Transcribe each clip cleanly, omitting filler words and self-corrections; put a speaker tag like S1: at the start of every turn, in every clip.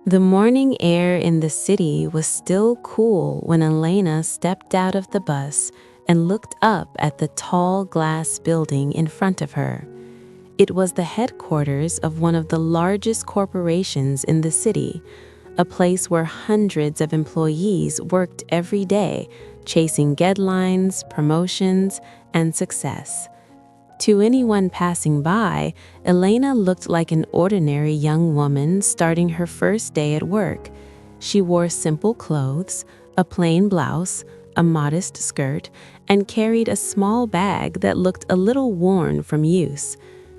S1: The morning air in the city was still cool when Elena stepped out of the bus and looked up at the tall glass building in front of her. It was the headquarters of one of the largest corporations in the city, a place where hundreds of employees worked every day, chasing deadlines, promotions, and success. To anyone passing by, Elena looked like an ordinary young woman starting her first day at work. She wore simple clothes, a plain blouse, a modest skirt, and carried a small bag that looked a little worn from use.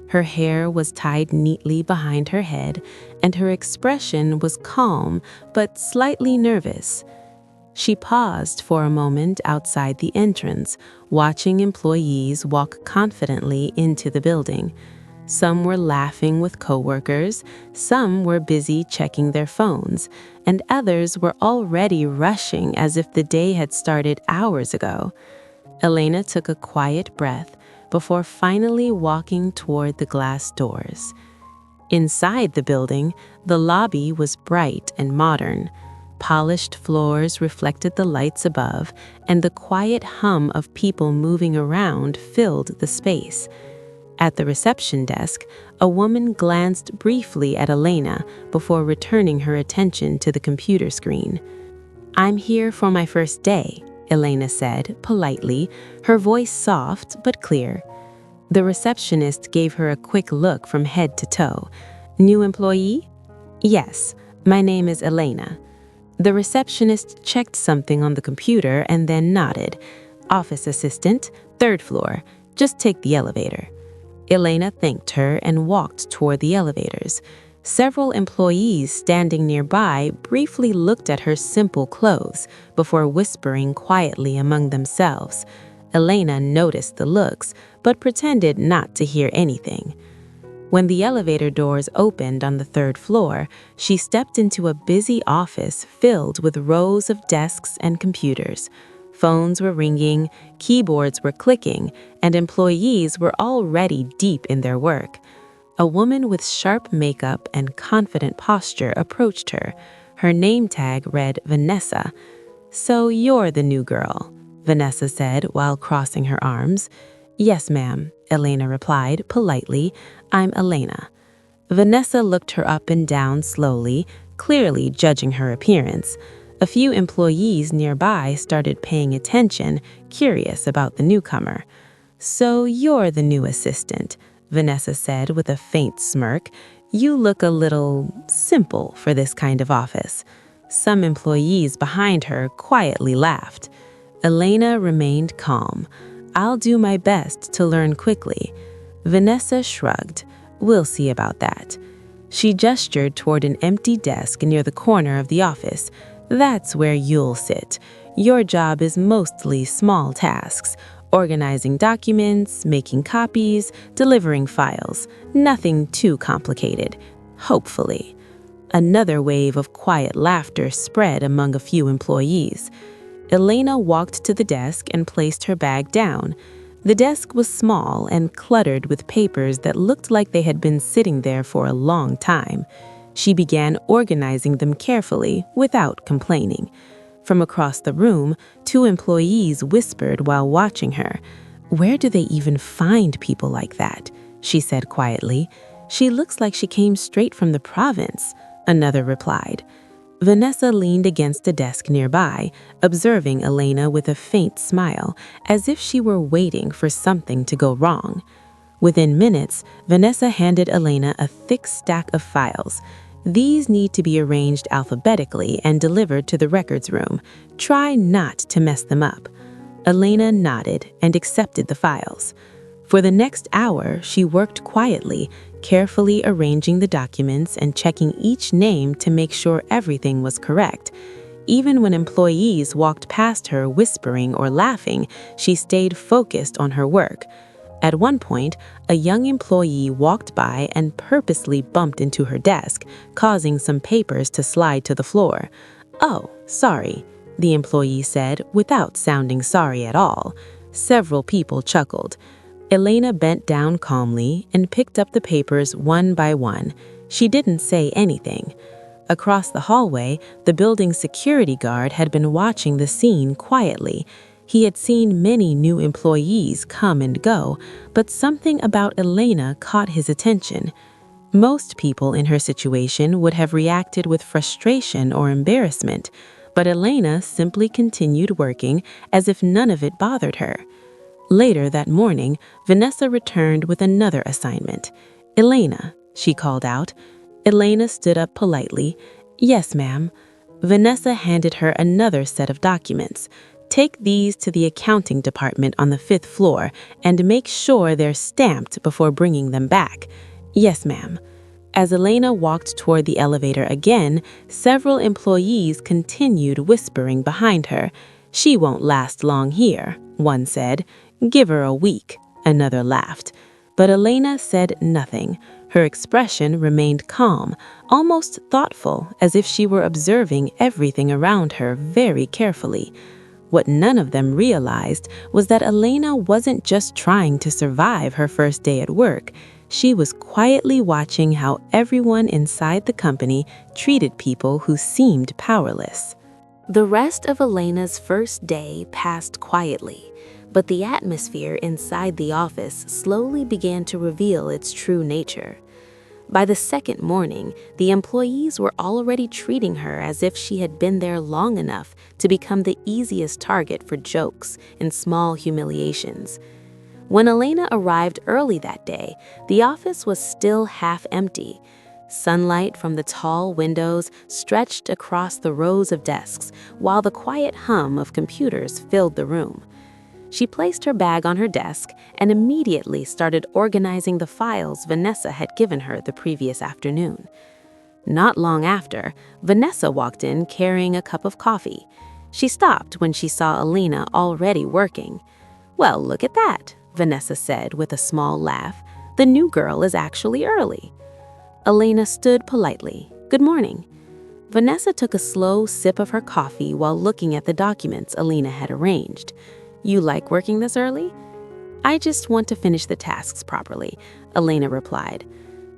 S1: Her hair was tied neatly behind her head, and her expression was calm but slightly nervous. She paused for a moment outside the entrance, watching employees walk confidently into the building. Some were laughing with coworkers, some were busy checking their phones, and others were already rushing as if the day had started hours ago. Elena took a quiet breath before finally walking toward the glass doors. Inside the building, the lobby was bright and modern. Polished floors reflected the lights above, and the quiet hum of people moving around filled the space. At the reception desk, a woman glanced briefly at Elena before returning her attention to the computer screen. "I'm here for my first day," Elena said politely, her voice soft but clear. The receptionist gave her a quick look from head to toe. "New employee?" "Yes, my name is Elena." The receptionist checked something on the computer and then nodded. "Office assistant, 3rd floor. Just take the elevator." Elena thanked her and walked toward the elevators. Several employees standing nearby briefly looked at her simple clothes before whispering quietly among themselves. Elena noticed the looks, but pretended not to hear anything. When the elevator doors opened on the 3rd floor, she stepped into a busy office filled with rows of desks and computers. Phones were ringing, keyboards were clicking, and employees were already deep in their work. A woman with sharp makeup and confident posture approached her. Her name tag read Vanessa. "So you're the new girl," Vanessa said while crossing her arms. "Yes, ma'am," Elena replied politely. "I'm Elena." Vanessa looked her up and down slowly, clearly judging her appearance. A few employees nearby started paying attention, curious about the newcomer. "So you're the new assistant," Vanessa said with a faint smirk. "You look a little simple for this kind of office." Some employees behind her quietly laughed. Elena remained calm. "I'll do my best to learn quickly." Vanessa shrugged. "We'll see about that." She gestured toward an empty desk near the corner of the office. "That's where you'll sit. Your job is mostly small tasks, organizing documents, making copies, delivering files. Nothing too complicated, hopefully." Another wave of quiet laughter spread among a few employees. Elena walked to the desk and placed her bag down. The desk was small and cluttered with papers that looked like they had been sitting there for a long time. She began organizing them carefully without complaining. From across the room, 2 employees whispered while watching her. "Where do they even find people like that?" she said quietly. "She looks like she came straight from the province," another replied. Vanessa leaned against a desk nearby, observing Elena with a faint smile, as if she were waiting for something to go wrong. Within minutes, Vanessa handed Elena a thick stack of files. "These need to be arranged alphabetically and delivered to the records room. Try not to mess them up." Elena nodded and accepted the files. For the next hour, she worked quietly, carefully arranging the documents and checking each name to make sure everything was correct. Even when employees walked past her whispering or laughing, she stayed focused on her work. At one point, a young employee walked by and purposely bumped into her desk, causing some papers to slide to the floor. "Oh, sorry," the employee said without sounding sorry at all. Several people chuckled. Elena bent down calmly and picked up the papers one by one. She didn't say anything. Across the hallway, the building's security guard had been watching the scene quietly. He had seen many new employees come and go, but something about Elena caught his attention. Most people in her situation would have reacted with frustration or embarrassment, but Elena simply continued working as if none of it bothered her. Later that morning, Vanessa returned with another assignment. "Elena," she called out. Elena stood up politely. "Yes, ma'am." Vanessa handed her another set of documents. "Take these to the accounting department on the 5th floor and make sure they're stamped before bringing them back." "Yes, ma'am." As Elena walked toward the elevator again, several employees continued whispering behind her. "She won't last long here," one said. "Give her a week," another laughed. But Elena said nothing. Her expression remained calm, almost thoughtful, as if she were observing everything around her very carefully. What none of them realized was that Elena wasn't just trying to survive her first day at work. She was quietly watching how everyone inside the company treated people who seemed powerless. The rest of Elena's first day passed quietly, but the atmosphere inside the office slowly began to reveal its true nature. By the second morning, the employees were already treating her as if she had been there long enough to become the easiest target for jokes and small humiliations. When Elena arrived early that day, the office was still half empty. Sunlight from the tall windows stretched across the rows of desks, while the quiet hum of computers filled the room. She placed her bag on her desk and immediately started organizing the files Vanessa had given her the previous afternoon. Not long after, Vanessa walked in carrying a cup of coffee. She stopped when she saw Elena already working. "Well, look at that," Vanessa said with a small laugh. "The new girl is actually early." Elena stood politely. "Good morning." Vanessa took a slow sip of her coffee while looking at the documents Elena had arranged. "You like working this early?" "I just want to finish the tasks properly," Elena replied.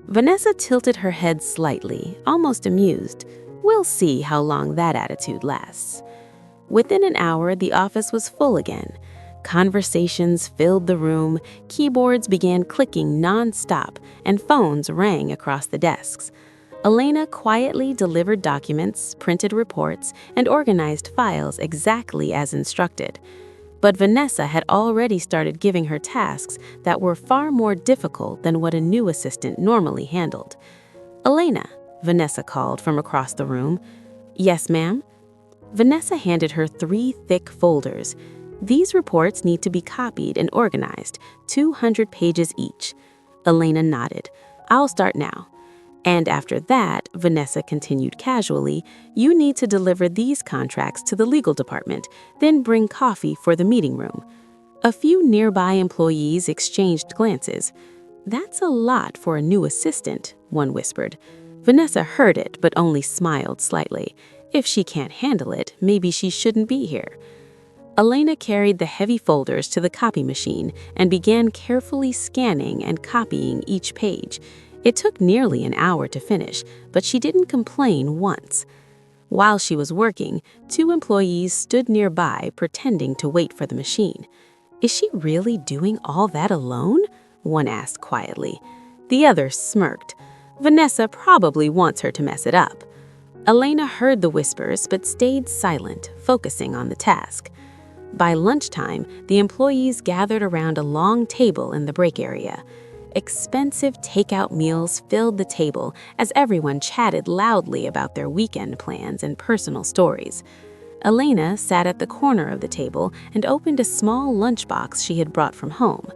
S1: Vanessa tilted her head slightly, almost amused. "We'll see how long that attitude lasts." Within an hour, the office was full again. Conversations filled the room, keyboards began clicking non-stop, and phones rang across the desks. Elena quietly delivered documents, printed reports, and organized files exactly as instructed. But Vanessa had already started giving her tasks that were far more difficult than what a new assistant normally handled. "Elena," Vanessa called from across the room. "Yes, ma'am." Vanessa handed her 3 thick folders. "These reports need to be copied and organized, 200 pages each." Elena nodded. "I'll start now." "And after that," Vanessa continued casually, "you need to deliver these contracts to the legal department, then bring coffee for the meeting room." A few nearby employees exchanged glances. "That's a lot for a new assistant," one whispered. Vanessa heard it but only smiled slightly. If she can't handle it, maybe she shouldn't be here. Elena carried the heavy folders to the copy machine and began carefully scanning and copying each page. It took nearly an hour to finish, but she didn't complain once. While she was working, 2 employees stood nearby pretending to wait for the machine. "Is she really doing all that alone?" one asked quietly. The other smirked. "Vanessa probably wants her to mess it up." Elena heard the whispers but stayed silent, focusing on the task. By lunchtime, the employees gathered around a long table in the break area. Expensive takeout meals filled the table as everyone chatted loudly about their weekend plans and personal stories. Elena sat at the corner of the table and opened a small lunchbox she had brought from home.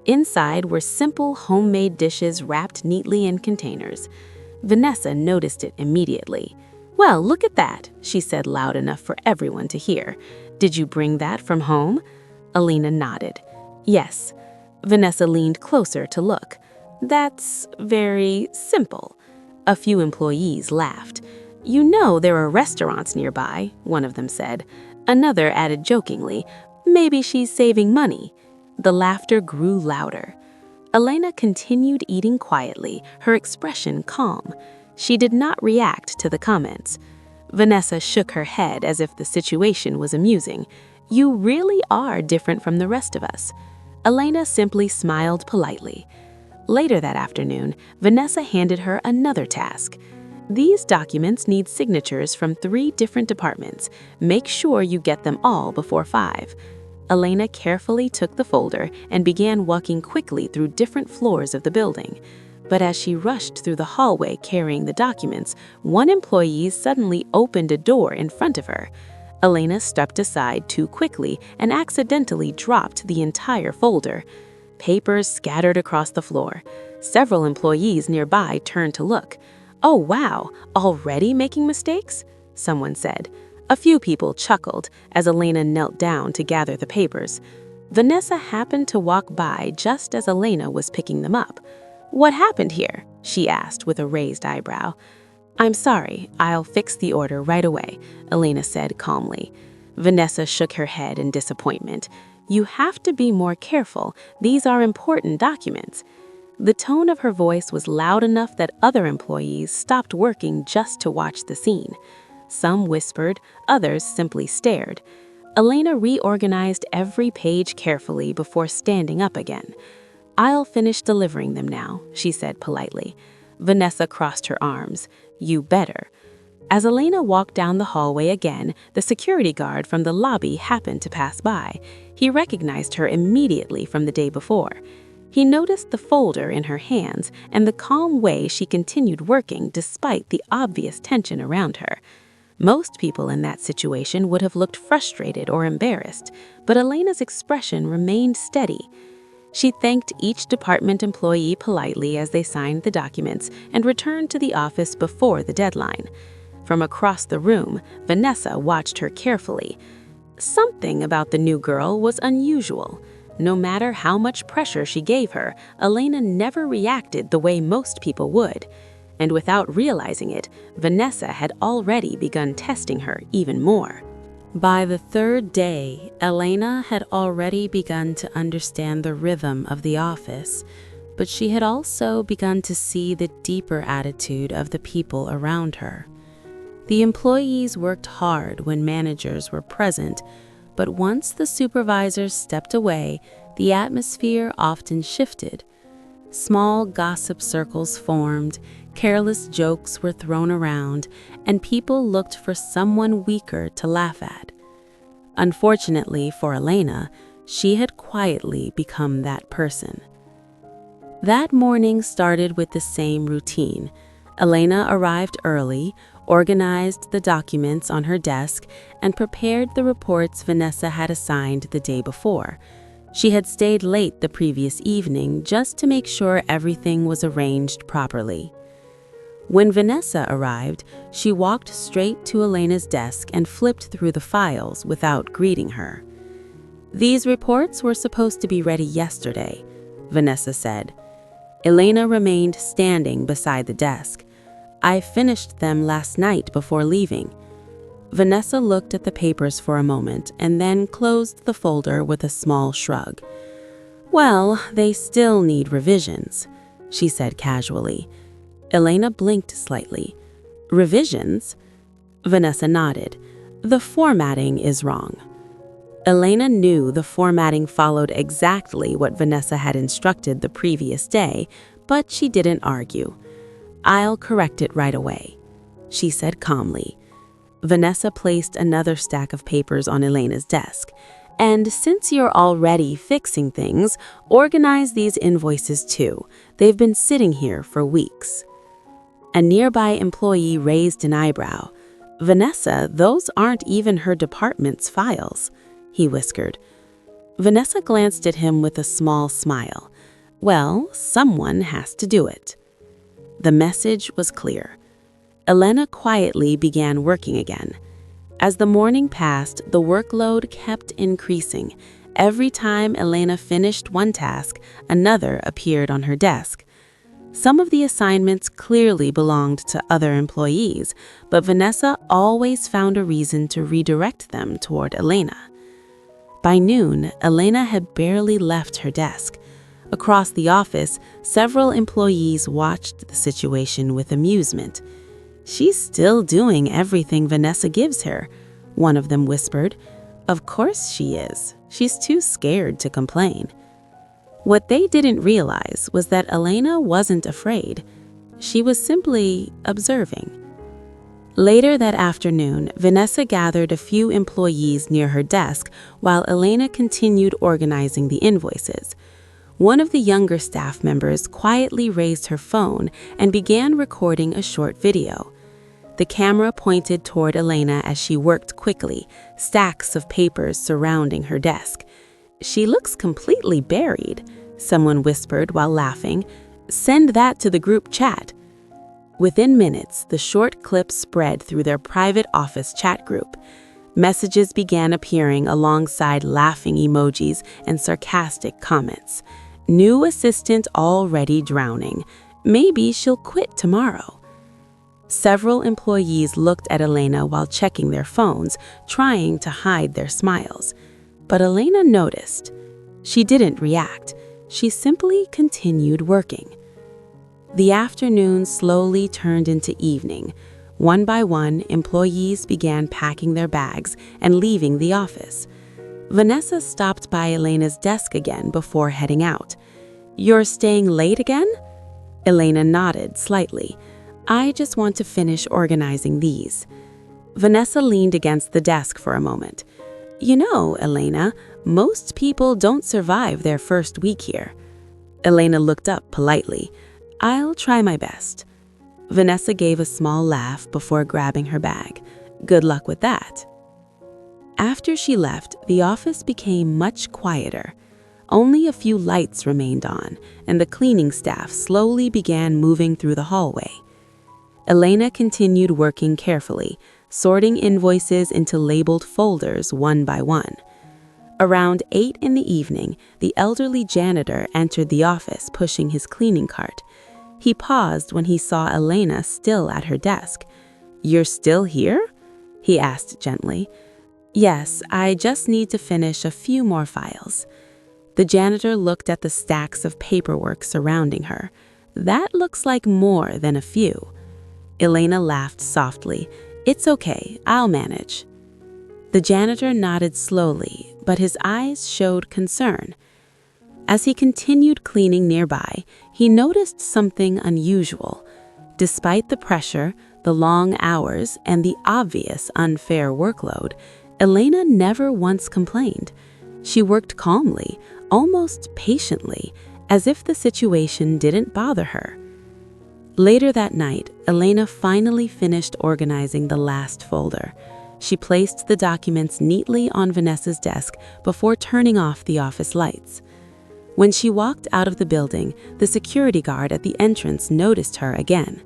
S1: Inside were simple homemade dishes wrapped neatly in containers. Vanessa noticed it immediately. "Well, look at that," she said loud enough for everyone to hear. "Did you bring that from home?" Elena nodded. "Yes." Vanessa leaned closer to look. "That's very simple." A few employees laughed. "You know there are restaurants nearby," one of them said. Another added jokingly, "Maybe she's saving money." The laughter grew louder. Elena continued eating quietly, her expression calm. She did not react to the comments. Vanessa shook her head as if the situation was amusing. "You really are different from the rest of us." Elena simply smiled politely. Later that afternoon, Vanessa handed her another task. "These documents need signatures from 3 different departments. Make sure you get them all before 5. Elena carefully took the folder and began walking quickly through different floors of the building. But as she rushed through the hallway carrying the documents, one employee suddenly opened a door in front of her. Elena stepped aside too quickly and accidentally dropped the entire folder. Papers scattered across the floor. Several employees nearby turned to look. "Oh wow, already making mistakes?" someone said. A few people chuckled as Elena knelt down to gather the papers. Vanessa happened to walk by just as Elena was picking them up. "What happened here?" she asked with a raised eyebrow. "I'm sorry, I'll fix the order right away," Elena said calmly. Vanessa shook her head in disappointment. "You have to be more careful. These are important documents." The tone of her voice was loud enough that other employees stopped working just to watch the scene. Some whispered, others simply stared. Elena reorganized every page carefully before standing up again. "I'll finish delivering them now," she said politely. Vanessa crossed her arms. "You better." As Elena walked down the hallway again, the security guard from the lobby happened to pass by. He recognized her immediately from the day before. He noticed the folder in her hands and the calm way she continued working despite the obvious tension around her. Most people in that situation would have looked frustrated or embarrassed, but Elena's expression remained steady. She thanked each department employee politely as they signed the documents and returned to the office before the deadline. From across the room, Vanessa watched her carefully. Something about the new girl was unusual. No matter how much pressure she gave her, Elena never reacted the way most people would. And without realizing it, Vanessa had already begun testing her even more. By the 3rd day, Elena had already begun to understand the rhythm of the office, but she had also begun to see the deeper attitude of the people around her. The employees worked hard when managers were present, but once the supervisors stepped away, the atmosphere often shifted. Small gossip circles formed, careless jokes were thrown around, and people looked for someone weaker to laugh at. Unfortunately for Elena, she had quietly become that person. That morning started with the same routine. Elena arrived early, organized the documents on her desk, and prepared the reports Vanessa had assigned the day before. She had stayed late the previous evening just to make sure everything was arranged properly. When Vanessa arrived, she walked straight to Elena's desk and flipped through the files without greeting her. "These reports were supposed to be ready yesterday," Vanessa said. Elena remained standing beside the desk. "I finished them last night before leaving." Vanessa looked at the papers for a moment and then closed the folder with a small shrug. "Well, they still need revisions," she said casually. Elena blinked slightly. "Revisions?" Vanessa nodded. "The formatting is wrong." Elena knew the formatting followed exactly what Vanessa had instructed the previous day, but she didn't argue. "I'll correct it right away," she said calmly. Vanessa placed another stack of papers on Elena's desk. "And since you're already fixing things, organize these invoices too. They've been sitting here for weeks." A nearby employee raised an eyebrow. "Vanessa, those aren't even her department's files," he whispered. Vanessa glanced at him with a small smile. "Well, someone has to do it." The message was clear. Elena quietly began working again. As the morning passed, the workload kept increasing. Every time Elena finished one task, another appeared on her desk. Some of the assignments clearly belonged to other employees, but Vanessa always found a reason to redirect them toward Elena. By noon, Elena had barely left her desk. Across the office, several employees watched the situation with amusement. "She's still doing everything Vanessa gives her," one of them whispered. "Of course she is. She's too scared to complain." What they didn't realize was that Elena wasn't afraid. She was simply observing. Later that afternoon, Vanessa gathered a few employees near her desk while Elena continued organizing the invoices. One of the younger staff members quietly raised her phone and began recording a short video. The camera pointed toward Elena as she worked quickly, stacks of papers surrounding her desk. "She looks completely buried," someone whispered while laughing. "Send that to the group chat." Within minutes, the short clip spread through their private office chat group. Messages began appearing alongside laughing emojis and sarcastic comments. "New assistant already drowning. Maybe she'll quit tomorrow." Several employees looked at Elena while checking their phones, trying to hide their smiles. But Elena noticed. She didn't react. She simply continued working. The afternoon slowly turned into evening. One by one, employees began packing their bags and leaving the office. Vanessa stopped by Elena's desk again before heading out. "You're staying late again?" Elena nodded slightly. "I just want to finish organizing these." Vanessa leaned against the desk for a moment. "You know, Elena, most people don't survive their first week here." Elena looked up politely. "I'll try my best." Vanessa gave a small laugh before grabbing her bag. "Good luck with that." After she left, the office became much quieter. Only a few lights remained on, and the cleaning staff slowly began moving through the hallway. Elena continued working carefully, sorting invoices into labeled folders one by one. Around 8 in the evening, the elderly janitor entered the office pushing his cleaning cart. He paused when he saw Elena still at her desk. "You're still here?" he asked gently. "Yes, I just need to finish a few more files." The janitor looked at the stacks of paperwork surrounding her. "That looks like more than a few." Elena laughed softly. "It's okay, I'll manage." The janitor nodded slowly, but his eyes showed concern. As he continued cleaning nearby, he noticed something unusual. Despite the pressure, the long hours, and the obvious unfair workload, Elena never once complained. She worked calmly, almost patiently, as if the situation didn't bother her. Later that night, Elena finally finished organizing the last folder. She placed the documents neatly on Vanessa's desk before turning off the office lights. When she walked out of the building, the security guard at the entrance noticed her again.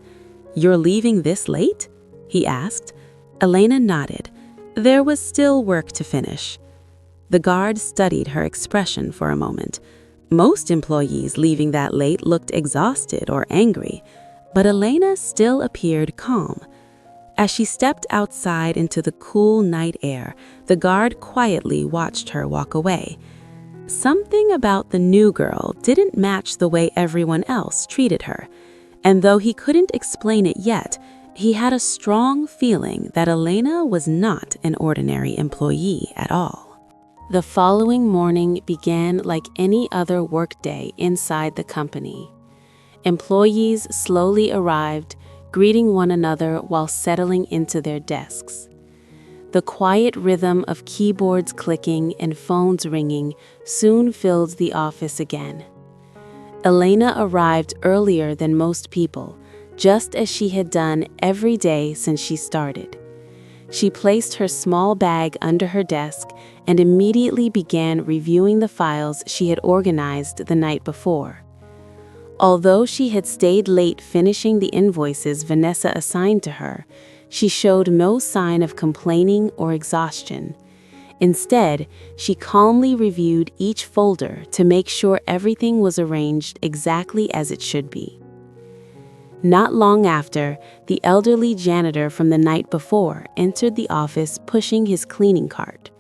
S1: "You're leaving this late?" he asked. Elena nodded. There was still work to finish. The guard studied her expression for a moment. Most employees leaving that late looked exhausted or angry, but Elena still appeared calm. As she stepped outside into the cool night air, the guard quietly watched her walk away. Something about the new girl didn't match the way everyone else treated her, and though he couldn't explain it yet, he had a strong feeling that Elena was not an ordinary employee at all. The following morning began like any other workday inside the company. Employees slowly arrived, greeting one another while settling into their desks. The quiet rhythm of keyboards clicking and phones ringing soon filled the office again. Elena arrived earlier than most people, just as she had done every day since she started. She placed her small bag under her desk and immediately began reviewing the files she had organized the night before. Although she had stayed late finishing the invoices Vanessa assigned to her, she showed no sign of complaining or exhaustion. Instead, she calmly reviewed each folder to make sure everything was arranged exactly as it should be. Not long after, the elderly janitor from the night before entered the office pushing his cleaning cart.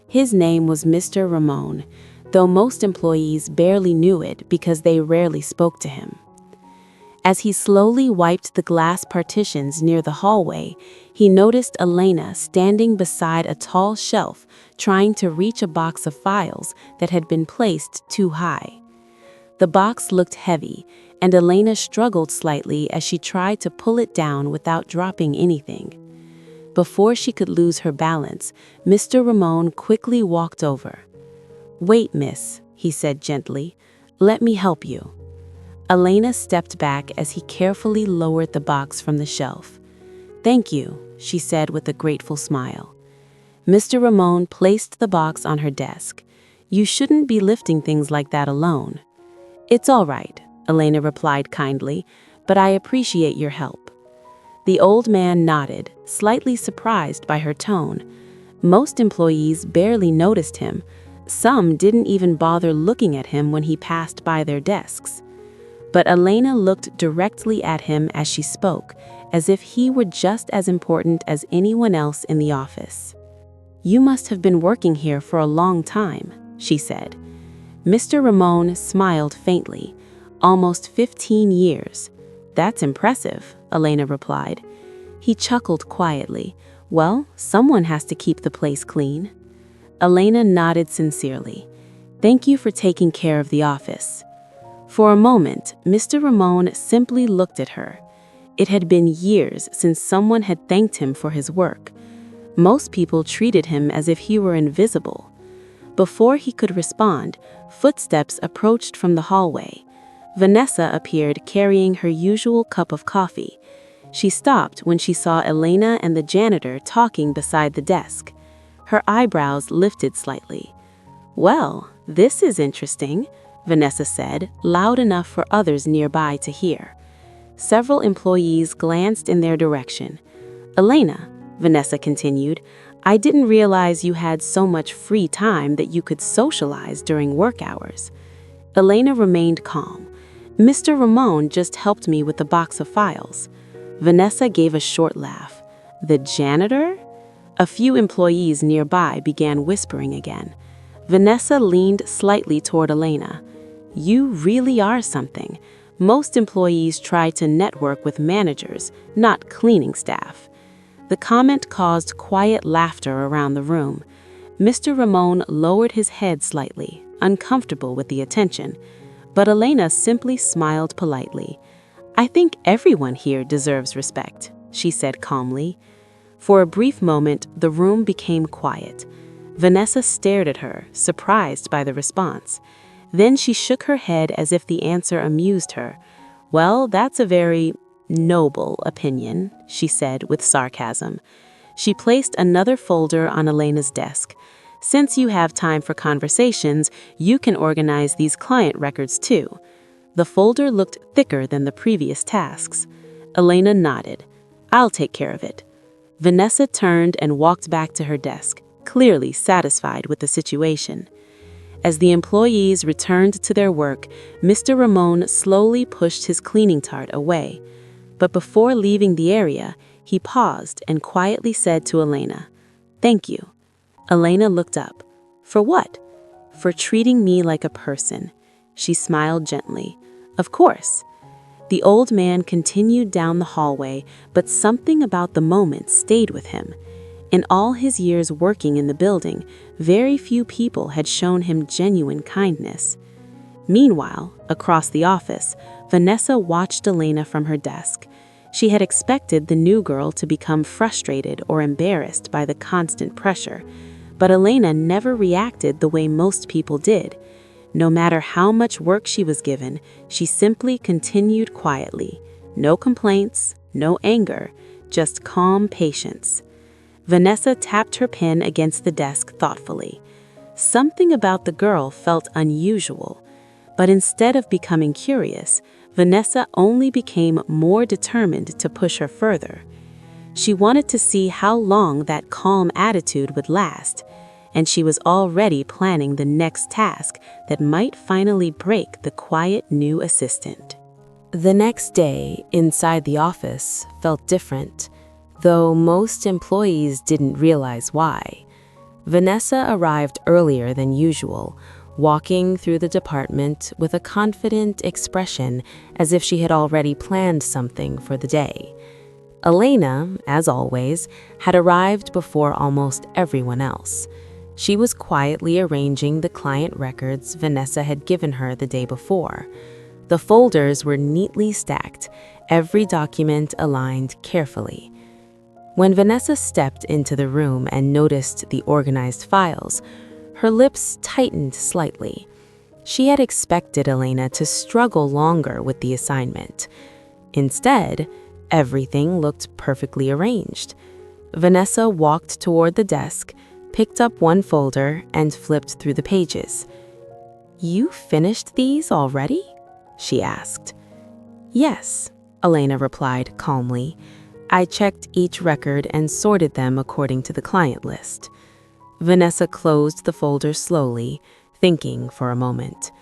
S1: His name was Mr. Ramon, though most employees barely knew it because they rarely spoke to him. As he slowly wiped the glass partitions near the hallway, he noticed Elena standing beside a tall shelf, trying to reach a box of files that had been placed too high. The box looked heavy, and Elena struggled slightly as she tried to pull it down without dropping anything. Before she could lose her balance, Mr. Ramon quickly walked over. "Wait, miss," he said gently. "Let me help you." Elena stepped back as he carefully lowered the box from the shelf. "Thank you," she said with a grateful smile. Mr. Ramon placed the box on her desk. "You shouldn't be lifting things like that alone." "It's all right," Elena replied kindly, "but I appreciate your help." The old man nodded, slightly surprised by her tone. Most employees barely noticed him. Some didn't even bother looking at him when he passed by their desks. But Elena looked directly at him as she spoke, as if he were just as important as anyone else in the office. "You must have been working here for a long time," she said. Mr. Ramon smiled faintly. "Almost 15 years. That's impressive," Elena replied. He chuckled quietly. "Well, someone has to keep the place clean." Elena nodded sincerely. "Thank you for taking care of the office." For a moment, Mr. Ramon simply looked at her. It had been years since someone had thanked him for his work. Most people treated him as if he were invisible. Before he could respond, footsteps approached from the hallway. Vanessa appeared carrying her usual cup of coffee. She stopped when she saw Elena and the janitor talking beside the desk. Her eyebrows lifted slightly. "Well, this is interesting," Vanessa said, loud enough for others nearby to hear. Several employees glanced in their direction. "Elena," Vanessa continued, "I didn't realize you had so much free time that you could socialize during work hours." Elena remained calm. "Mr. Ramon just helped me with the box of files." Vanessa gave a short laugh. "The janitor?" A few employees nearby began whispering again. Vanessa leaned slightly toward Elena. "You really are something. Most employees try to network with managers, not cleaning staff." The comment caused quiet laughter around the room. Mr. Ramon lowered his head slightly, uncomfortable with the attention, but Elena simply smiled politely. "I think everyone here deserves respect," she said calmly. For a brief moment, the room became quiet. Vanessa stared at her, surprised by the response. Then she shook her head as if the answer amused her. "Well, that's a very noble opinion," she said with sarcasm. She placed another folder on Elena's desk. "Since you have time for conversations, you can organize these client records too." The folder looked thicker than the previous tasks. Elena nodded. "I'll take care of it." Vanessa turned and walked back to her desk, clearly satisfied with the situation. As the employees returned to their work, Mr. Ramon slowly pushed his cleaning cart away. But before leaving the area, he paused and quietly said to Elena, "Thank you." Elena looked up. "For what?" "For treating me like a person." She smiled gently. "Of course." The old man continued down the hallway, but something about the moment stayed with him. In all his years working in the building, very few people had shown him genuine kindness. Meanwhile, across the office, Vanessa watched Elena from her desk. She had expected the new girl to become frustrated or embarrassed by the constant pressure, but Elena never reacted the way most people did. No matter how much work she was given, she simply continued quietly. No complaints, no anger, just calm patience. Vanessa tapped her pen against the desk thoughtfully. Something about the girl felt unusual, but instead of becoming curious, Vanessa only became more determined to push her further. She wanted to see how long that calm attitude would last, and she was already planning the next task that might finally break the quiet new assistant. The next day, inside the office, felt different, though most employees didn't realize why. Vanessa arrived earlier than usual, walking through the department with a confident expression as if she had already planned something for the day. Elena, as always, had arrived before almost everyone else. She was quietly arranging the client records Vanessa had given her the day before. The folders were neatly stacked, every document aligned carefully. When Vanessa stepped into the room and noticed the organized files, her lips tightened slightly. She had expected Elena to struggle longer with the assignment. Instead, everything looked perfectly arranged. Vanessa walked toward the desk, picked up one folder, and flipped through the pages. "You finished these already?" she asked. "Yes," Elena replied calmly. "I checked each record and sorted them according to the client list." Vanessa closed the folder slowly, thinking for a moment.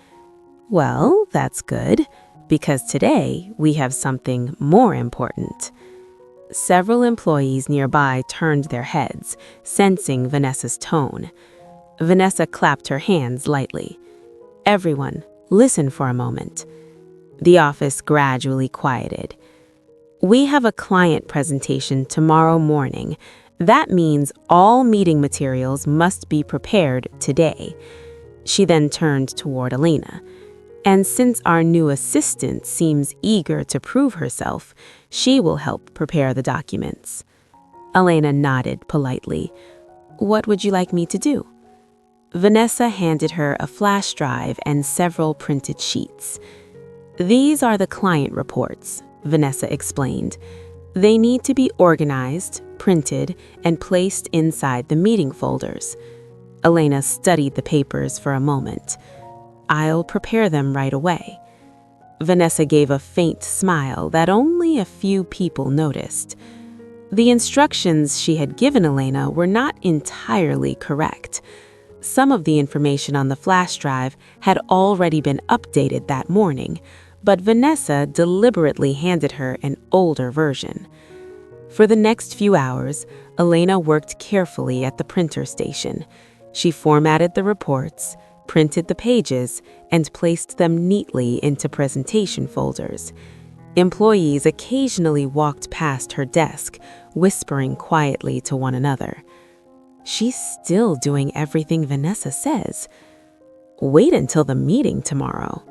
S1: "Well, that's good, because today we have something more important." Several employees nearby turned their heads, sensing Vanessa's tone. Vanessa clapped her hands lightly. "Everyone, listen for a moment." The office gradually quieted. "We have a client presentation tomorrow morning. That means all meeting materials must be prepared today." She then turned toward Elena. "And since our new assistant seems eager to prove herself, she will help prepare the documents." Elena nodded politely. "What would you like me to do?" Vanessa handed her a flash drive and several printed sheets. "These are the client reports," Vanessa explained. "They need to be organized, printed, and placed inside the meeting folders." Elena studied the papers for a moment. "I'll prepare them right away." Vanessa gave a faint smile that only a few people noticed. The instructions she had given Elena were not entirely correct. Some of the information on the flash drive had already been updated that morning, but Vanessa deliberately handed her an older version. For the next few hours, Elena worked carefully at the printer station. She formatted the reports, printed the pages, and placed them neatly into presentation folders. Employees occasionally walked past her desk, whispering quietly to one another. "She's still doing everything Vanessa says. Wait until the meeting tomorrow."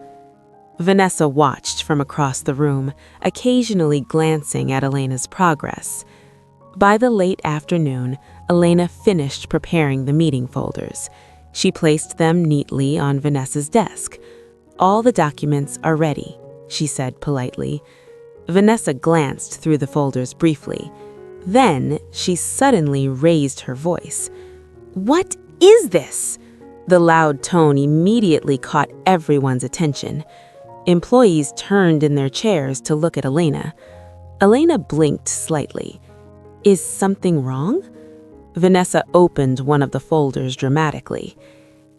S1: Vanessa watched from across the room, occasionally glancing at Elena's progress. By the late afternoon, Elena finished preparing the meeting folders. She placed them neatly on Vanessa's desk. "All the documents are ready," she said politely. Vanessa glanced through the folders briefly. Then she suddenly raised her voice. "What is this?" The loud tone immediately caught everyone's attention. Employees turned in their chairs to look at Elena. Elena blinked slightly. "Is something wrong?" Vanessa opened one of the folders dramatically.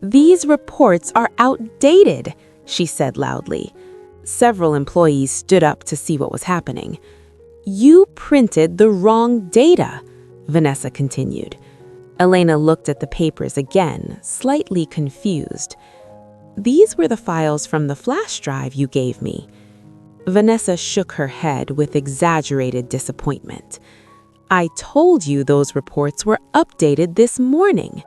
S1: "These reports are outdated," she said loudly. Several employees stood up to see what was happening. "You printed the wrong data," Vanessa continued. Elena looked at the papers again, slightly confused. "These were the files from the flash drive you gave me." Vanessa shook her head with exaggerated disappointment. "I told you those reports were updated this morning."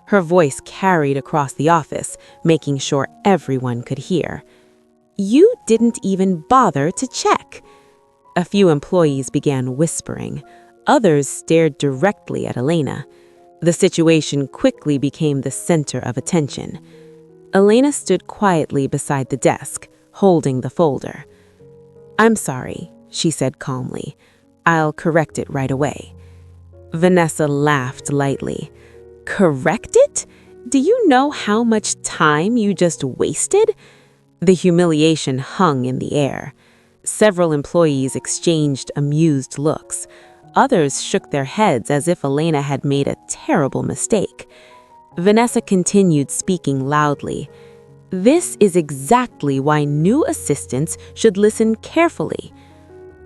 S1: Her voice carried across the office, making sure everyone could hear. "You didn't even bother to check." A few employees began whispering. Others stared directly at Elena. The situation quickly became the center of attention. Elena stood quietly beside the desk, holding the folder. "I'm sorry," she said calmly. "I'll correct it right away." Vanessa laughed lightly. "Correct it? Do you know how much time you just wasted?" The humiliation hung in the air. Several employees exchanged amused looks. Others shook their heads as if Elena had made a terrible mistake. Vanessa continued speaking loudly. "This is exactly why new assistants should listen carefully."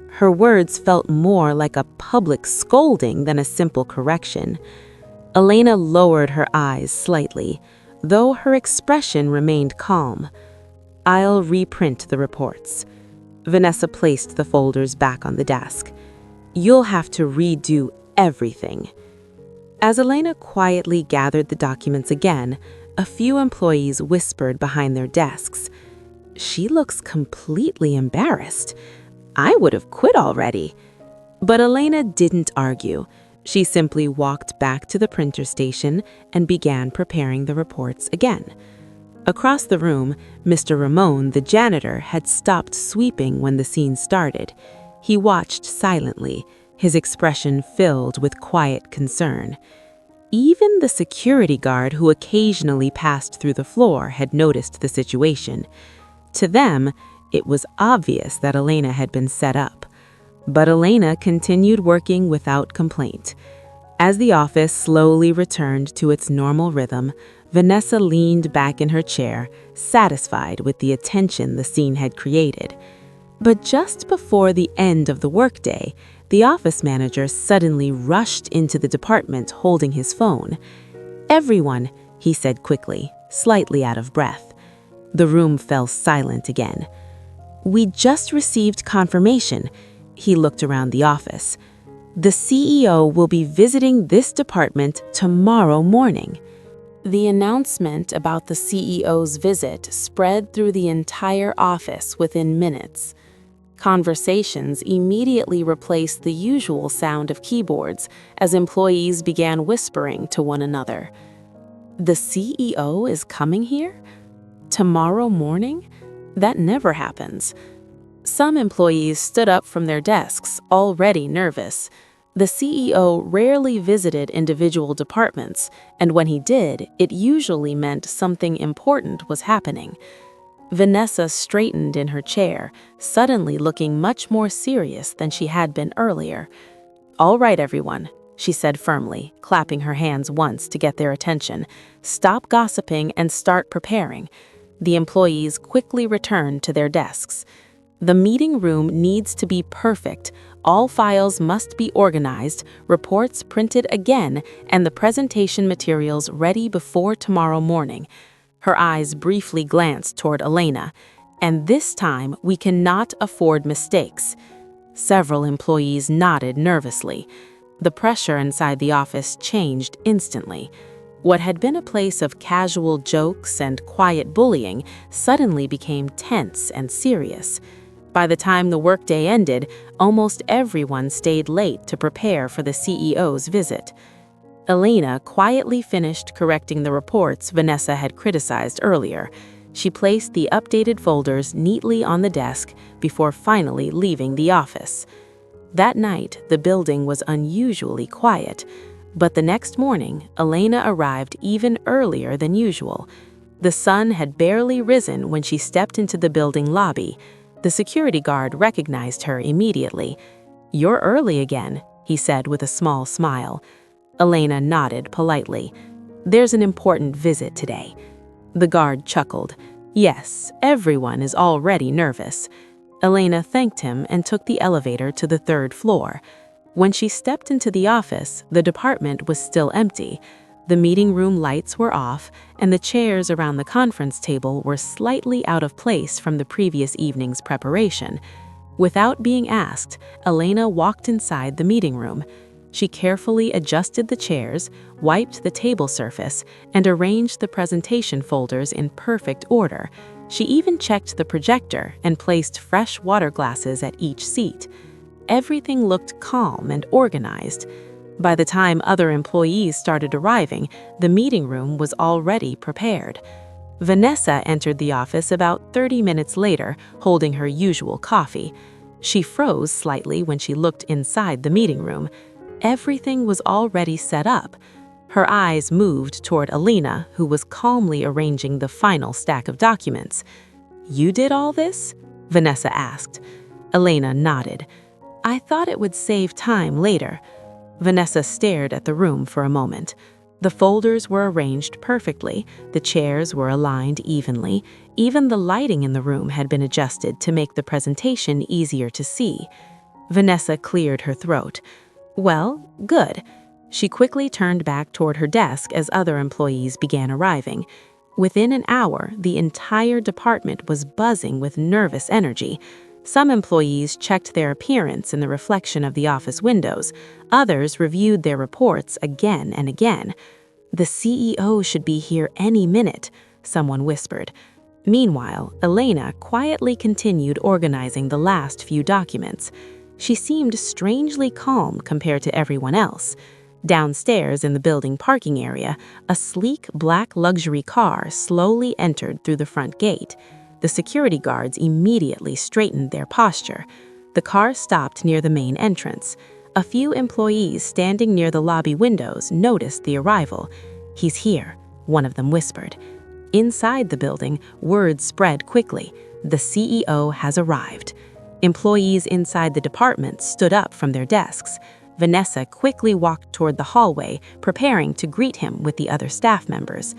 S1: Her words felt more like a public scolding than a simple correction. Elena lowered her eyes slightly. though her expression remained calm. "I'll reprint the reports." Vanessa placed the folders back on the desk. "You'll have to redo everything." As Elena quietly gathered the documents again, a few employees whispered behind their desks, "She looks completely embarrassed. I would have quit already." But Elena didn't argue. She simply walked back to the printer station and began preparing the reports again. Across the room, Mr. Ramon, the janitor, had stopped sweeping when the scene started. He watched silently, his expression filled with quiet concern. Even the security guard who occasionally passed through the floor had noticed the situation. To them, it was obvious that Elena had been set up. But Elena continued working without complaint. As the office slowly returned to its normal rhythm, Vanessa leaned back in her chair, satisfied with the attention the scene had created. But just before the end of the workday, the office manager suddenly rushed into the department holding his phone. "Everyone," he said quickly, slightly out of breath. The room fell silent again. "We just received confirmation." He looked around the office. "The CEO will be visiting this department tomorrow morning." The announcement about the CEO's visit spread through the entire office within minutes. Conversations immediately replaced the usual sound of keyboards as employees began whispering to one another. "The CEO is coming here? Tomorrow morning? That never happens." Some employees stood up from their desks, already nervous. The CEO rarely visited individual departments, and when he did, it usually meant something important was happening. Vanessa straightened in her chair, suddenly looking much more serious than she had been earlier. "All right, everyone," she said firmly, clapping her hands once to get their attention. "Stop gossiping and start preparing." The employees quickly returned to their desks. "The meeting room needs to be perfect. All files must be organized, reports printed again, and the presentation materials ready before tomorrow morning." Her eyes briefly glanced toward Elena. "And this time, we cannot afford mistakes." Several employees nodded nervously. The pressure inside the office changed instantly. What had been a place of casual jokes and quiet bullying suddenly became tense and serious. By the time the workday ended, almost everyone stayed late to prepare for the CEO's visit. Elena quietly finished correcting the reports Vanessa had criticized earlier. She placed the updated folders neatly on the desk before finally leaving the office. That night, the building was unusually quiet, but the next morning, Elena arrived even earlier than usual. The sun had barely risen when she stepped into the building lobby. The security guard recognized her immediately. "You're early again," he said with a small smile. Elena nodded politely. "There's an important visit today." The guard chuckled. "Yes, everyone is already nervous." Elena thanked him and took the elevator to the third floor. When she stepped into the office, the department was still empty. The meeting room lights were off, and the chairs around the conference table were slightly out of place from the previous evening's preparation. Without being asked, Elena walked inside the meeting room. She carefully adjusted the chairs, wiped the table surface, and arranged the presentation folders in perfect order. She even checked the projector and placed fresh water glasses at each seat. Everything looked calm and organized. By the time other employees started arriving, the meeting room was already prepared. Vanessa entered the office about 30 minutes later, holding her usual coffee. She froze slightly when she looked inside the meeting room. Everything was already set up. Her eyes moved toward Elena, who was calmly arranging the final stack of documents. "You did all this?" Vanessa asked. Elena nodded. "I thought it would save time later." Vanessa stared at the room for a moment. The folders were arranged perfectly, the chairs were aligned evenly, even the lighting in the room had been adjusted to make the presentation easier to see. Vanessa cleared her throat. "Well, good." She quickly turned back toward her desk as other employees began arriving. Within an hour, the entire department was buzzing with nervous energy. Some employees checked their appearance in the reflection of the office windows. Others reviewed their reports again and again. "The CEO should be here any minute," someone whispered. Meanwhile, Elena quietly continued organizing the last few documents. She seemed strangely calm compared to everyone else. Downstairs in the building parking area, a sleek black luxury car slowly entered through the front gate. The security guards immediately straightened their posture. The car stopped near the main entrance. A few employees standing near the lobby windows noticed the arrival. "He's here," one of them whispered. Inside the building, word spread quickly. "The CEO has arrived." Employees inside the department stood up from their desks. Vanessa quickly walked toward the hallway, preparing to greet him with the other staff members.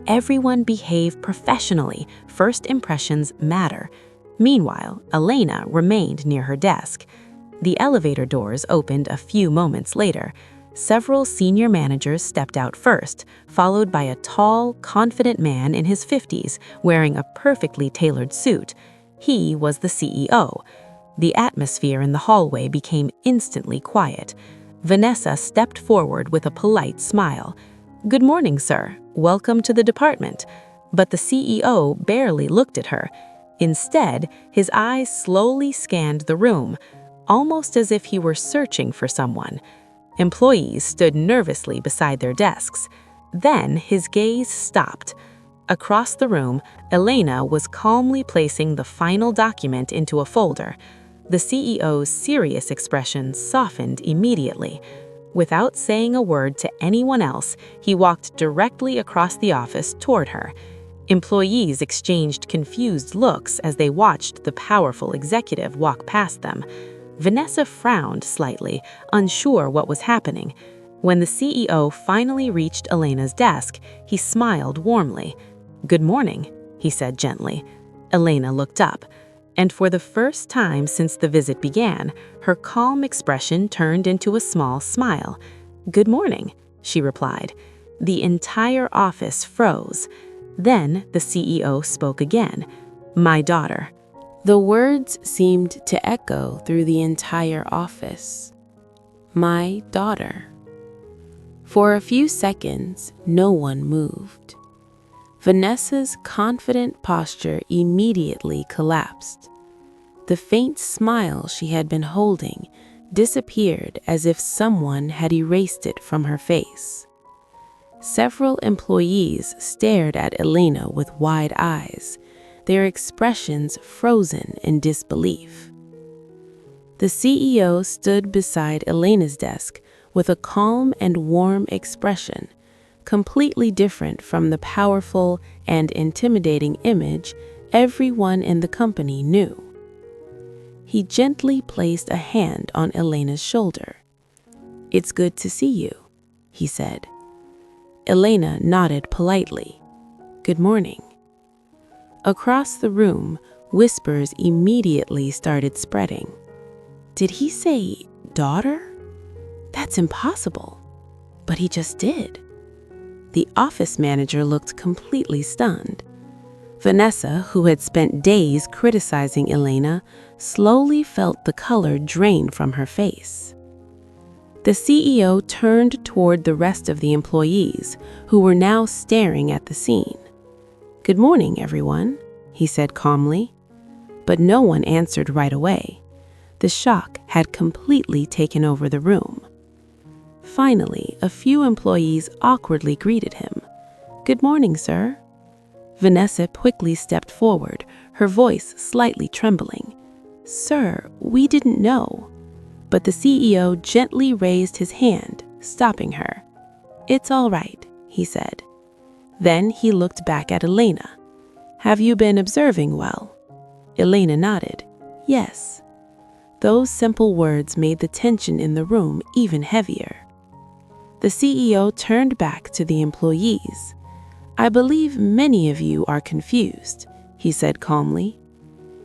S1: Everyone behaved professionally. First impressions matter. Meanwhile, Elena remained near her desk. The elevator doors opened a few moments later. Several senior managers stepped out first, followed by a tall, confident man in his 50s, wearing a perfectly tailored suit. He was the CEO. The atmosphere in the hallway became instantly quiet. Vanessa stepped forward with a polite smile. "Good morning, sir. Welcome to the department." But the CEO barely looked at her. Instead, his eyes slowly scanned the room, almost as if he were searching for someone. Employees stood nervously beside their desks. Then his gaze stopped. Across the room, Elena was calmly placing the final document into a folder. The CEO's serious expression softened immediately. Without saying a word to anyone else, he walked directly across the office toward her. Employees exchanged confused looks as they watched the powerful executive walk past them. Vanessa frowned slightly, unsure what was happening. When the CEO finally reached Elena's desk, he smiled warmly. "Good morning," he said gently. Elena looked up, and for the first time since the visit began, her calm expression turned into a small smile. "Good morning," she replied. The entire office froze. Then the CEO spoke again. "My daughter." The words seemed to echo through the entire office. "My daughter." For a few seconds, no one moved. Vanessa's confident posture immediately collapsed. The faint smile she had been holding disappeared as if someone had erased it from her face. Several employees stared at Elena with wide eyes, their expressions frozen in disbelief. The CEO stood beside Elena's desk with a calm and warm expression, completely different from the powerful and intimidating image everyone in the company knew. He gently placed a hand on Elena's shoulder. "It's good to see you," he said. Elena nodded politely. "Good morning." Across the room, whispers immediately started spreading. Did he say daughter? That's impossible. But he just did. The office manager looked completely stunned. Vanessa, who had spent days criticizing Elena, slowly felt the color drain from her face. The CEO turned toward the rest of the employees, who were now staring at the scene. "Good morning, everyone," he said calmly. But no one answered right away. The shock had completely taken over the room. Finally, a few employees awkwardly greeted him. "Good morning, sir." Vanessa quickly stepped forward, her voice slightly trembling. "Sir, we didn't know." But the CEO gently raised his hand, stopping her. "It's all right," he said. Then he looked back at Elena. "Have you been observing well?" Elena nodded. "Yes." Those simple words made the tension in the room even heavier. The CEO turned back to the employees. "I believe many of you are confused," he said calmly.